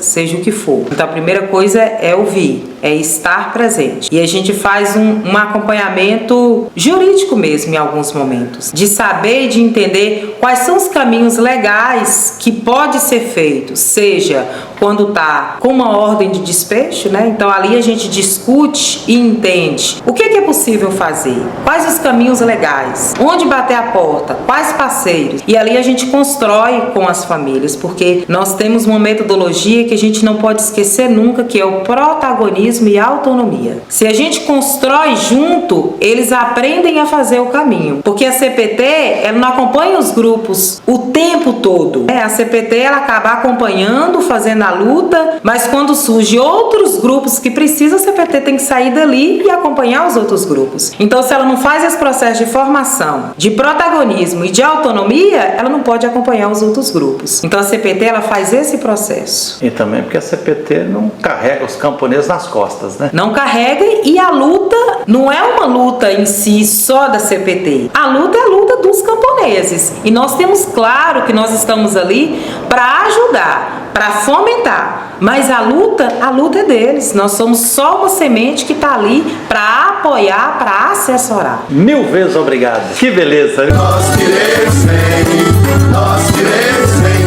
seja o que for. Então, a primeira coisa é ouvir, é estar presente. E a gente faz um acompanhamento jurídico mesmo em alguns momentos, de saber e de entender quais são os caminhos legais que pode ser feito, seja quando está com uma ordem de despejo, né? Então ali a gente discute e entende o que é possível fazer, quais os caminhos legais, onde bater a porta, quais parceiros, e ali a gente constrói com as famílias, porque nós temos uma metodologia que a gente não pode esquecer nunca, que é o protagonismo protagonismo e autonomia. Se a gente constrói junto, eles aprendem a fazer o caminho. Porque a CPT, ela não acompanha os grupos o tempo todo. A CPT, ela acaba acompanhando, fazendo a luta, mas quando surge outros grupos que precisam, a CPT tem que sair dali e acompanhar os outros grupos. Então, se ela não faz esse processo de formação, de protagonismo e de autonomia, ela não pode acompanhar os outros grupos. Então, a CPT, ela faz esse processo. E também porque a CPT não carrega os camponeses nas costas, né? Não carrega, e a luta não é uma luta em si só da CPT. A luta é a luta dos camponeses. E nós temos claro que nós estamos ali para ajudar, para fomentar. Mas a luta é deles. Nós somos só uma semente que está ali para apoiar, para assessorar. 1000 vezes obrigado. Que beleza! Nós queremos bem, nós queremos bem.